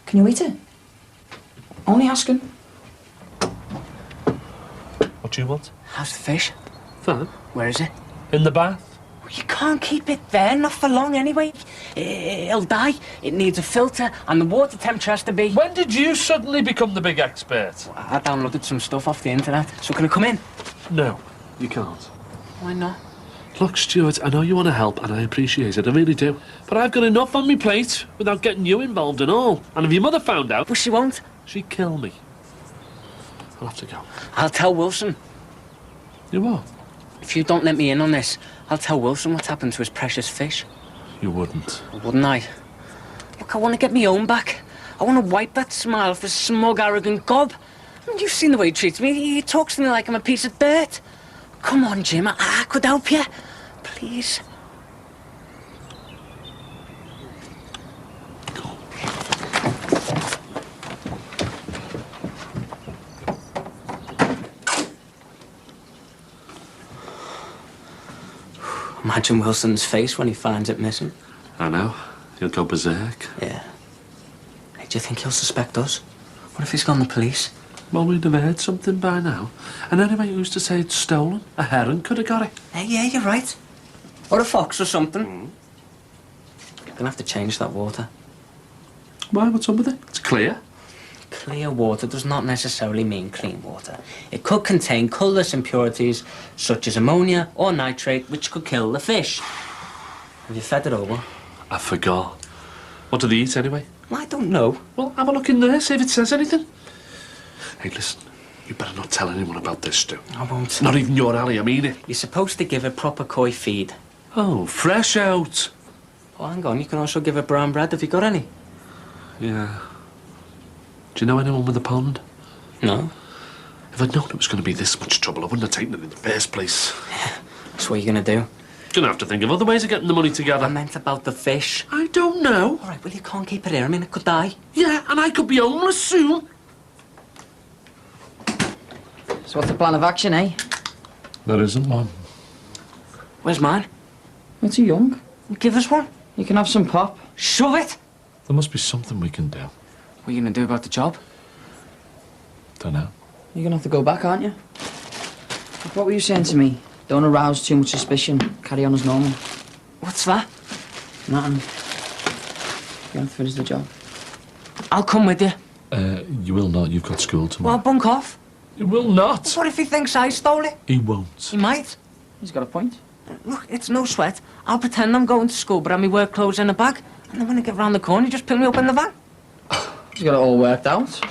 Can you eat it? Only asking. What do you want? How's the fish? Fine. Where is it? In the bath. You can't keep it there, not for long anyway. It'll die. It needs a filter, and the water temperature has to be... When did you suddenly become the big expert? I downloaded some stuff off the internet, so can I come in? No, you can't. Why not? Look, Stuart, I know you want to help, and I appreciate it, I really do. But I've got enough on my plate without getting you involved and all. And if your mother found out... Well, she won't. She'd kill me. I'll have to go. I'll tell Wilson. You what? If you don't let me in on this, I'll tell Wilson what's happened to his precious fish. You wouldn't. Wouldn't I? Look, I want to get my own back. I want to wipe that smile off his smug, arrogant gob. I mean, you've seen the way he treats me. He talks to me like I'm a piece of dirt. Come on, Jim. I could help you. Please. Imagine Wilson's face when he finds it missing. I know. He'll go berserk. Yeah. Hey, do you think he'll suspect us? What if he's gone the police? Well, we'd have heard something by now. And anyway, who's to say it's stolen? A heron could have got it. Hey, yeah, you're right. Or a fox or something. You're gonna have to change that water. Why? What's up with it? It's clear. Clear water does not necessarily mean clean water. It could contain colourless impurities such as ammonia or nitrate, which could kill the fish. Have you fed it over? I forgot. What do they eat anyway? I don't know. Well, have a look in there, see if it says anything. Hey, listen, you better not tell anyone about this, Stu. I won't. Not even your alley, I mean it. You're supposed to give it proper koi feed. Oh, fresh out. Oh, hang on, you can also give it brown bread. Have you got any? Yeah. Do you know anyone with a pond? No. If I'd known it was going to be this much trouble, I wouldn't have taken it in the first place. So what are you going to do? Gonna have to think of other ways of getting the money together. I meant about the fish. I don't know. All right, well, you can't keep it here. I mean, it could die. Yeah, and I could be homeless soon. So what's the plan of action, eh? There isn't one. Where's mine? You're too young. Give us one. You can have some pop. Shove it. There must be something we can do. What are you going to do about the job? Don't know. You're going to have to go back, aren't you? What were you saying to me? Don't arouse too much suspicion. Carry on as normal. What's that? Nothing. You have to finish the job. I'll come with you. You will not. You've got school Well, tomorrow. bunk off. You will not. What if he thinks I stole it? He won't. He might. He's got a point. Look, it's no sweat. I'll pretend I'm going to school, but I have my work clothes in a bag. And then when I get round the corner, you just pick me up in the van. He's got it all worked out.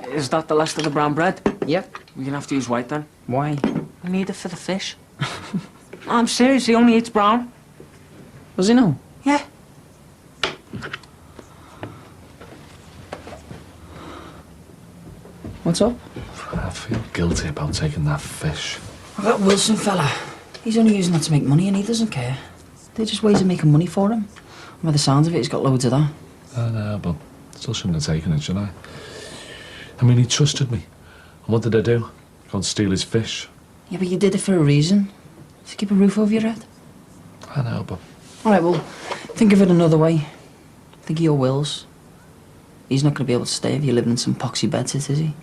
Is that the last of the brown bread? Yep. We're going to have to use white then. Why? I need it for the fish. I'm serious, he only eats brown. Does he know? Yeah. What's up? I feel guilty about taking that fish. That Wilson fella. He's only using that to make money and he doesn't care. They're just ways of making money for him. By the sounds of it, he's got loads of that. I know, but Still shouldn't have taken it, should I? I mean, he trusted me. And what did I do? Go and steal his fish. Yeah, but you did it for a reason. To keep a roof over your head. I know, but... All right, well, think of it another way. Think of your wills. He's not going to be able to stay if you're living in some poxy bedsit, is he?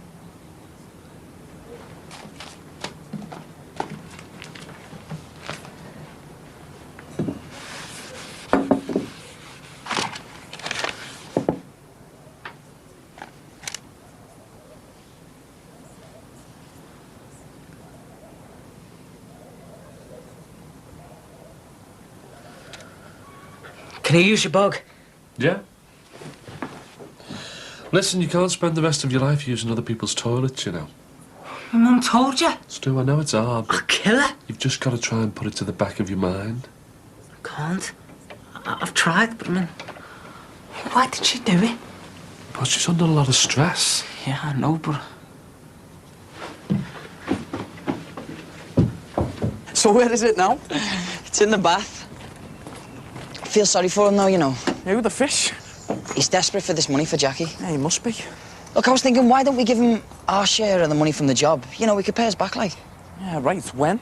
Can I use your bog? Yeah? Listen, you can't spend the rest of your life using other people's toilets, you know. My mum told you. Stu, I know it's hard, I'll but kill her. you've just got to try and put it to the back of your mind. I can't. I've tried, but I mean... Why did she do it? But she's under a lot of stress. Yeah, I know, but... So where is it now? It's in the bath. I feel sorry for him now, you know. Who, the fish? He's desperate for this money for Jackie. Yeah, he must be. Look, I was thinking, why don't we give him our share of the money from the job? You know, we could pay us back, like. Yeah, right. When?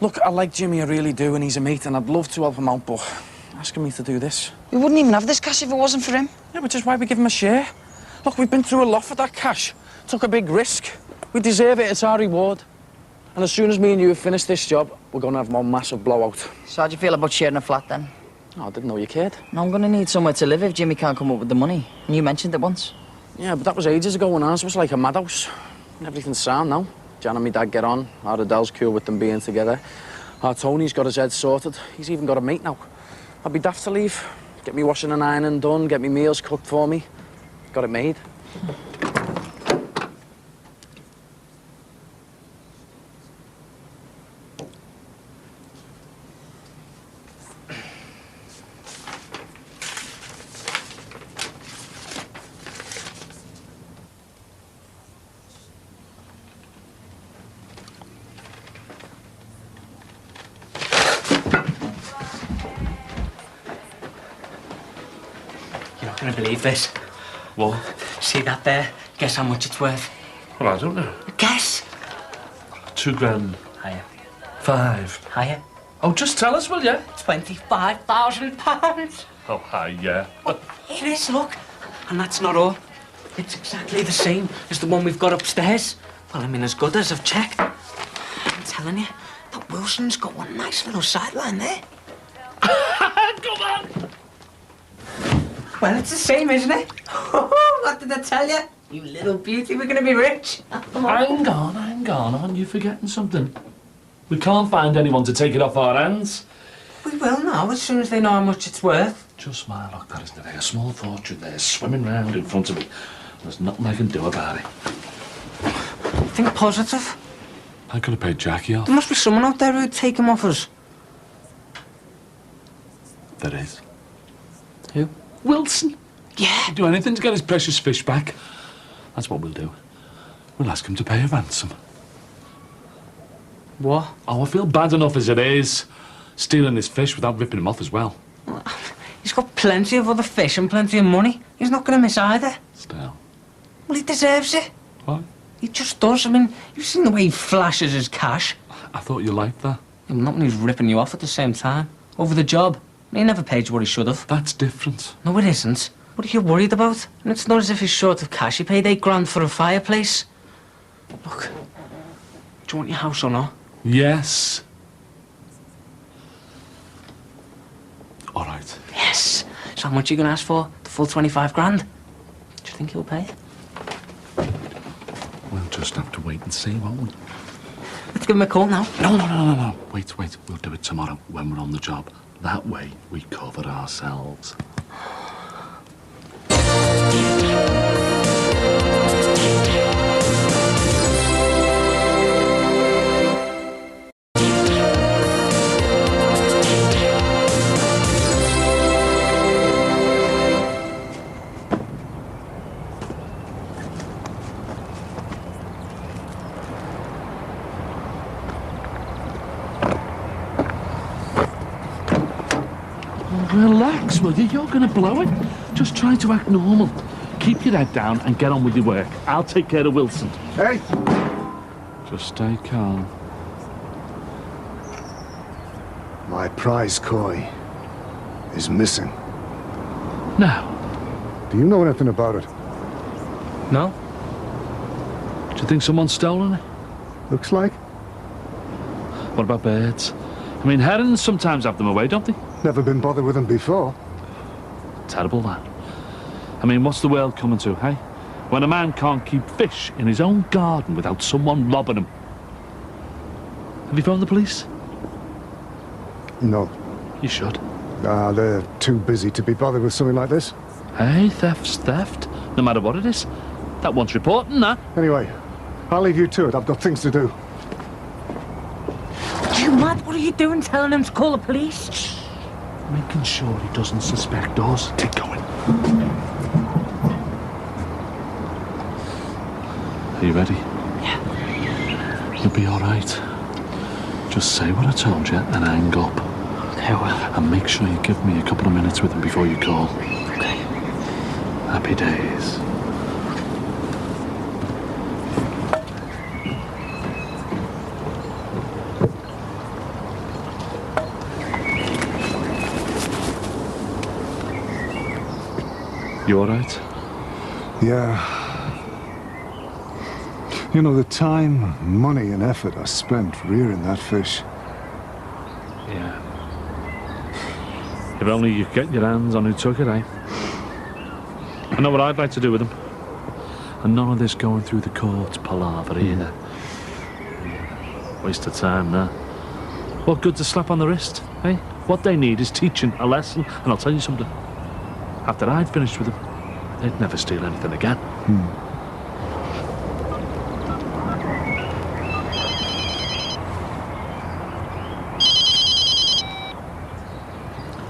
Look, I like Jimmy, I really do, and he's a mate, and I'd love to help him out, but asking me to do this... We wouldn't even have this cash if it wasn't for him. Yeah, but just why we give him a share? Look, we've been through a lot for that cash. Took a big risk. We deserve it, it's our reward. And as soon as me and you have finished this job, we're going to have one massive blowout. So how do you feel about sharing a flat, then? Oh, I didn't know you cared. I'm going to need somewhere to live if Jimmy can't come up with the money. And you mentioned it once. Yeah, but that was ages ago, and ours was like a madhouse. Everything's sound now. Jan and me dad get on. Our Adele's cool with them being together. Our Tony's got his head sorted. He's even got a mate now. I'd be daft to leave. Get me washing and ironing done, get me meals cooked for me. Got it made. You're not going to believe this. What? See that there? Guess how much it's worth? Well, I don't know. Guess. 2 grand. Higher. 5. Higher. Oh, just tell us, will you? £25,000. Oh, hi, yeah. It is, look. And that's not all. It's exactly the same as the one we've got upstairs. Well, I mean, as good as I've checked. I'm telling you, that Wilson's got one nice little sideline there. Come on! Well, it's the same, isn't it? What did I tell you? You little beauty, we're going to be rich. Hang on. Aren't you forgetting something? We can't find anyone to take it off our hands. We will now, as soon as they know how much it's worth. Just my luck, that isn't it? A small fortune there swimming round in front of me. There's nothing I can do about it. Think positive. I could have paid Jackie off. There must be someone out there who'd take him off us. There is. Who? Wilson. Yeah. He'd do anything to get his precious fish back. That's what we'll do. We'll ask him to pay a ransom. What? Oh, I feel bad enough as it is. Stealing his fish without ripping him off as well. He's got plenty of other fish and plenty of money. He's not going to miss either. Still. Well, he deserves it. What? He just does. I mean, you've seen the way he flashes his cash. I thought you liked that. Yeah, not when he's ripping you off at the same time. Over the job. He never paid you what he should have. That's different. No, it isn't. What are you worried about? And it's not as if he's short of cash. He paid £8 grand for a fireplace. Look, do you want your house or not? Yes. All right. Yes. So how much are you going to ask for? The full 25 grand? Do you think he'll pay? We'll just have to wait and see, won't we? Let's give him a call now. No. Wait. We'll do it tomorrow when we're on the job. That way, we cover ourselves. Relax, will you? You're gonna blow it. Just try to act normal. Keep your head down and get on with your work. I'll take care of Wilson. Hey! Just stay calm. My prize koi is missing. Now, Do you know anything about it? No? do you think someone's stolen it? Looks like. What about birds? I mean, herons sometimes have them away, don't they? Never been bothered with them before. Terrible, that. I mean, what's the world coming to, hey? When a man can't keep fish in his own garden without someone robbing him. Have you phoned the police? No. You should. They're too busy to be bothered with something like this. Hey, theft's theft. No matter what it is. That one's reporting, that. Anyway, I'll leave you to it. I've got things to do. You mad? What are you doing telling him to call the police? Making sure he doesn't suspect us. Take going. Are you ready? Yeah. You'll be all right. Just say what I told you and hang up. Okay, well. And make sure you give me a couple of minutes with him before you call. Okay. Happy days. You all right? Yeah. You know, the time, money and effort I spent rearing that fish. Yeah. If only you could get your hands on who took it, eh? I know what I'd like to do with them. And none of this going through the courts palaver either. Waste of time, that. What good's a slap on the wrist, eh? What they need is teaching, a lesson, and I'll tell you something. After I'd finished with them, they'd never steal anything again.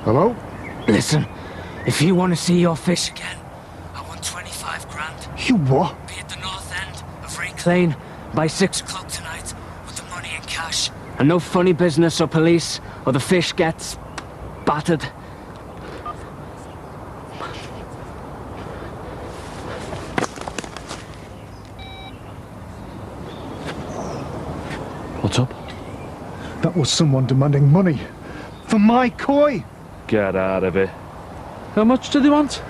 Hello? Listen, if you want to see your fish again, I want 25 grand. You what? Be at the north end of Rake Lane by 6 o'clock tonight with the money in cash. And no funny business or police, or the fish gets battered. What's up? That was someone demanding money. For my koi! Get out of it. How much do they want?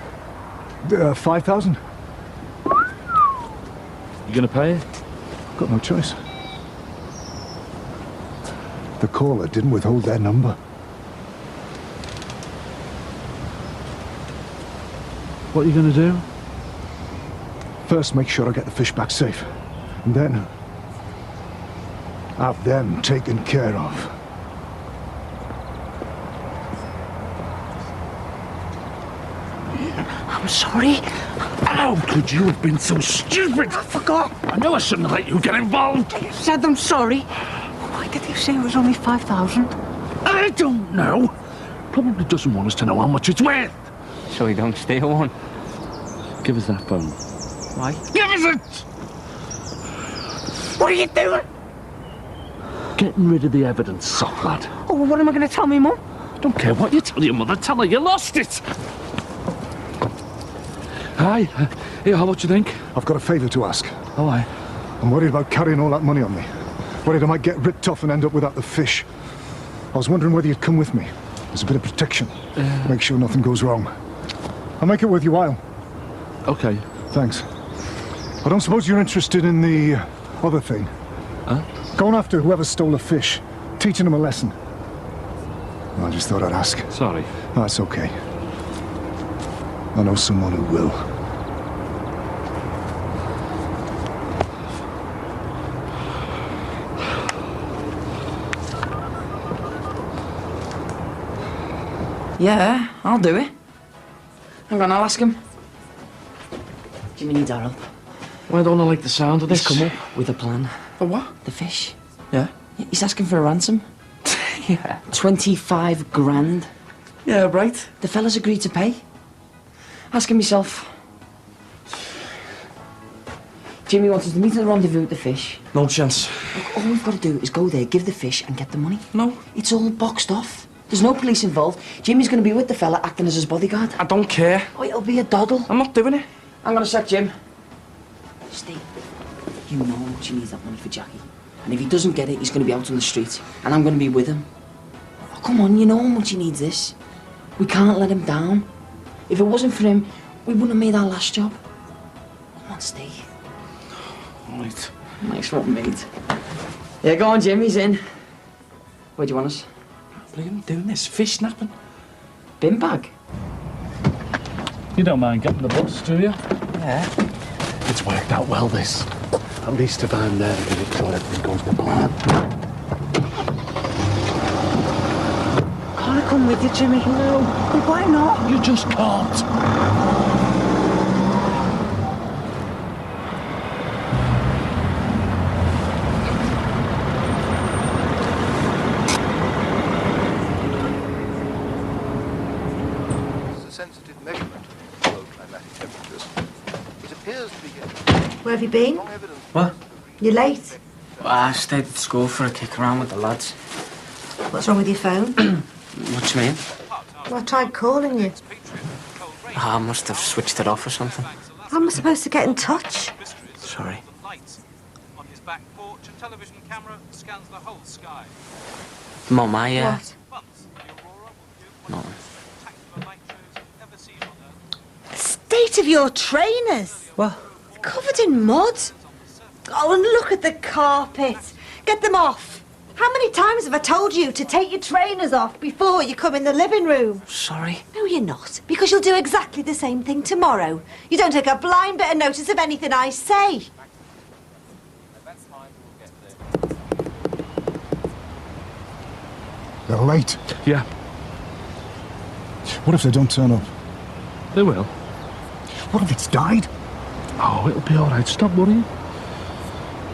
5,000. You gonna pay it? Got no choice. The caller didn't withhold their number. What are you gonna do? First, make sure I get the fish back safe. And then have them taken care of. I'm sorry. How could you have been so stupid? I forgot. I knew I shouldn't have let you get involved. You said I'm sorry. Why did you say it was only 5,000? I don't know. Probably doesn't want us to know how much it's worth. So he don't steal one. Give us that phone. Why? Give us it! What are you doing? Getting rid of the evidence, soft lad. Oh, well, what am I going to tell me, Mum? I don't care what you tell your mother. Tell her you lost it. Hi. Here, what do you think? I've got a favour to ask. Oh, aye. I'm worried about carrying all that money on me. Worried I might get ripped off and end up without the fish. I was wondering whether you'd come with me. There's a bit of protection. Make sure nothing goes wrong. I'll make it worth your while. Okay. Thanks. I don't suppose you're interested in the other thing? Huh? Going after whoever stole the fish. Teaching them a lesson. I just thought I'd ask. Sorry. That's okay. I know someone who will. Yeah, I'll do it. Hang on, I'll ask him. Jimmy needs our help. Why don't I like the sound of this? He's come up with a plan. For what? The fish. Yeah? He's asking for a ransom. Yeah. 25 grand. Yeah, right. The fella's agreed to pay. Ask him yourself. Jimmy wants us to meet at the rendezvous with the fish. No chance. Look, all we've got to do is go there, give the fish, and get the money. No. It's all boxed off. There's no police involved. Jimmy's going to be with the fella acting as his bodyguard. I don't care. Oh, it'll be a doddle. I'm not doing it. Hang on a sec, Jim. Steve, you know how much he needs that money for Jackie. And if he doesn't get it, he's going to be out on the street. And I'm going to be with him. Oh, come on, you know how much he needs this. We can't let him down. If it wasn't for him, we wouldn't have made our last job. Come on, Steve. All right. Nice one, mate. Yeah, go on, Jim, he's in. Where do you want us? What are you doing this? Fish snapping? Bin bag? You don't mind getting the bus, do you? Yeah. It's worked out well, this. At least if I'm there to make sure everything goes to plan. Can't I come with you, Jimmy? No. But why not? You just can't. Sensitive measurement of low climatic temperatures. It appears to be getting Where have you been? strong evidence. What? You're late. Well, I stayed at school for a kick around with the lads. What's wrong with your phone? What do you mean? Well, I tried calling you. I must have switched it off or something. How am I supposed to get in touch? Sorry. On his back porch, a television camera scans the whole sky. Mum, I, What? Nothing. State of your trainers. What? Covered in mud. Oh, and look at the carpet. Get them off. How many times have I told you to take your trainers off before you come in the living room? Sorry. No, you're not. Because you'll do exactly the same thing tomorrow. You don't take a blind bit of notice of anything I say. They're late. Yeah, What if they don't turn up? they will. What if it's died? Oh, it'll be all right. Stop worrying.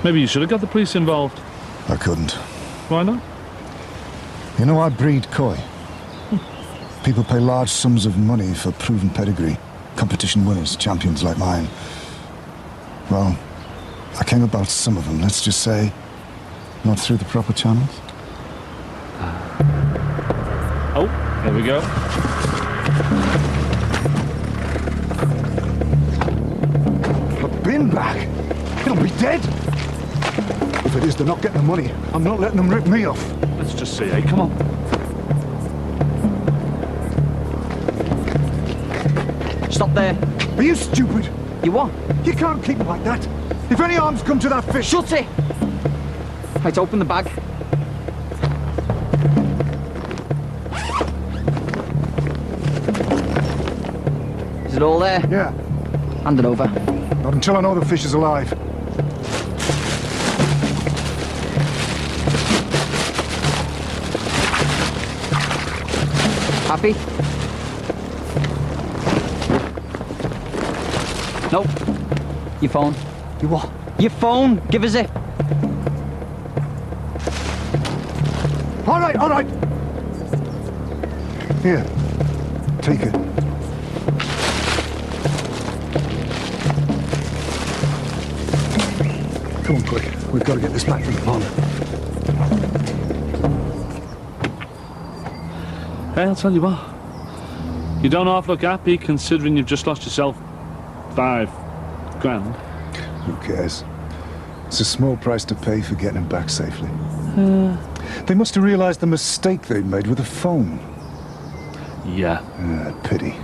Maybe you should have got the police involved. I couldn't. Why not? You know, I breed koi. People pay large sums of money for proven pedigree. Competition winners, champions like mine. Well, I came about some of them, let's just say, not through the proper channels. Oh, there we go. A bin bag? It'll be dead. If it is, they're not getting the money. I'm not letting them rip me off. Let's just see, eh? Come on. Stop there. Are you stupid? You what? You can't keep them like that. If any harm's come to that fish... Shut it! Right, open the bag. Is it all there? Yeah, Hand it over. not until I know the fish is alive. Happy? Nope. Your phone. You what? Your phone! Give us it! All right, all right. Here, take it. Come on, quick. We've got to get this back from the pond. Hey, I'll tell you what. You don't half look happy considering you've just lost yourself $5,000. Who cares? It's a small price to pay for getting him back safely. They must have realised the mistake they'd made with the phone. Yeah. Pity.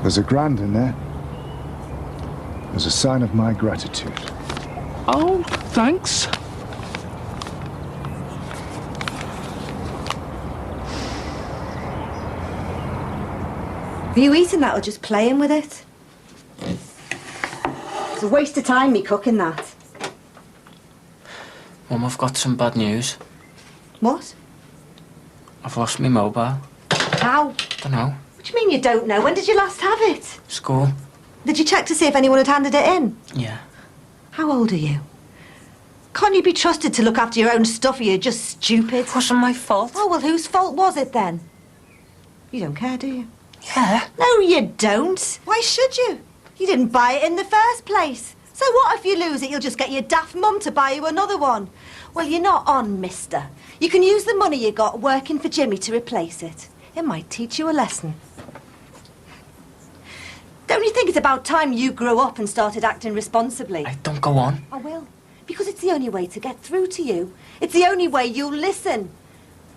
There's $1,000 in there. As a sign of my gratitude. Oh, thanks. Are you eating that or just playing with it? It's a waste of time me cooking that. Mum, I've got some bad news. What? I've lost my mobile. How? Dunno. What do you mean you don't know? When did you last have it? School. Did you check to see if anyone had handed it in? Yeah. How old are you? Can't you be trusted to look after your own stuff or you're just stupid? It wasn't my fault. Oh, well, whose fault was it then? You don't care, do you? Yeah. No, you don't. Why should you? You didn't buy it in the first place. So what if you lose it? You'll just get your daft mum to buy you another one. Well, you're not on, mister. You can use the money you got working for Jimmy to replace it. It might teach you a lesson. Don't you think it's about time you grew up and started acting responsibly? Don't go on. I will. Because it's the only way to get through to you. It's the only way you'll listen.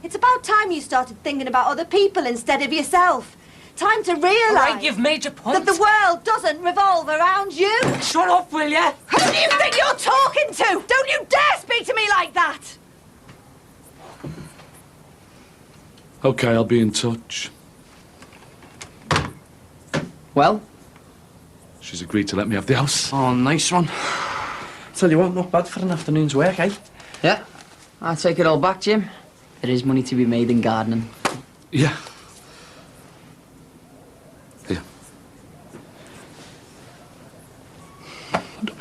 It's about time you started thinking about other people instead of yourself. Time to realise... All right, you've made your point. ...that the world doesn't revolve around you. Shut up, will ya? Who do you think you're talking to? Don't you dare speak to me like that! OK, I'll be in touch. Well? She's agreed to let me have the house. Oh, nice one. Tell you what, not bad for an afternoon's work, eh? Yeah. I take it all back, Jim. There is money to be made in gardening. Yeah. Here.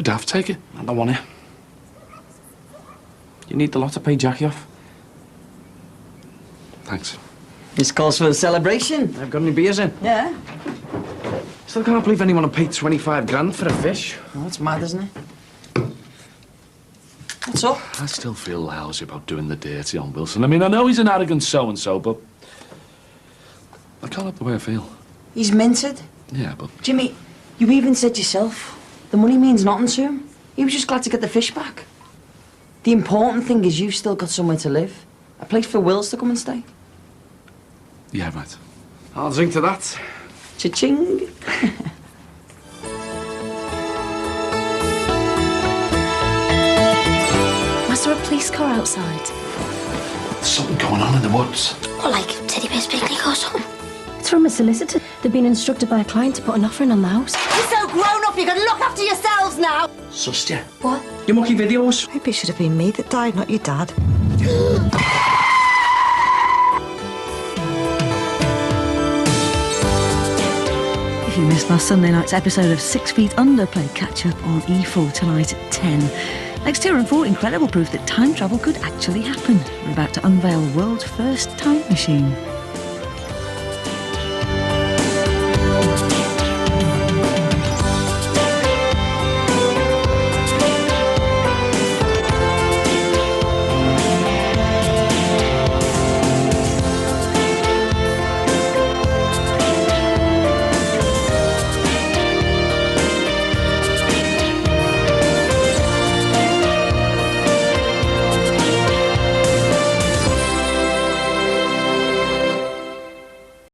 Daft, take it. I don't want it. You need the lot to pay Jackie off. Thanks. This calls for a celebration. I've got any beers in? Yeah. Still can't believe anyone would pay 25 grand for a fish. Well, that's mad, isn't it? What's up? I still feel lousy about doing the dirty on Wilson. I mean, I know he's an arrogant so-and-so, but I can't help the way I feel. He's minted. Yeah, but... Jimmy, you even said yourself, the money means nothing to him. He was just glad to get the fish back. The important thing is you've still got somewhere to live. A place for Wills to come and stay. Yeah, right. I'll drink to that. Cha-ching. Was there a police car outside? There's something going on in the woods. Or like Teddy Bear's picnic or something? It's from a solicitor. They've been instructed by a client to put an offer in on the house. You're so grown up, you can look after yourselves now! Sussed ya? What? Your mucky videos? Maybe it should have been me that died, not your dad. If you missed last Sunday night's episode of 6 Feet Under, play catch up on E4 tonight at 10. Next year and 4, incredible proof that time travel could actually happen. We're about to unveil the world's first time machine.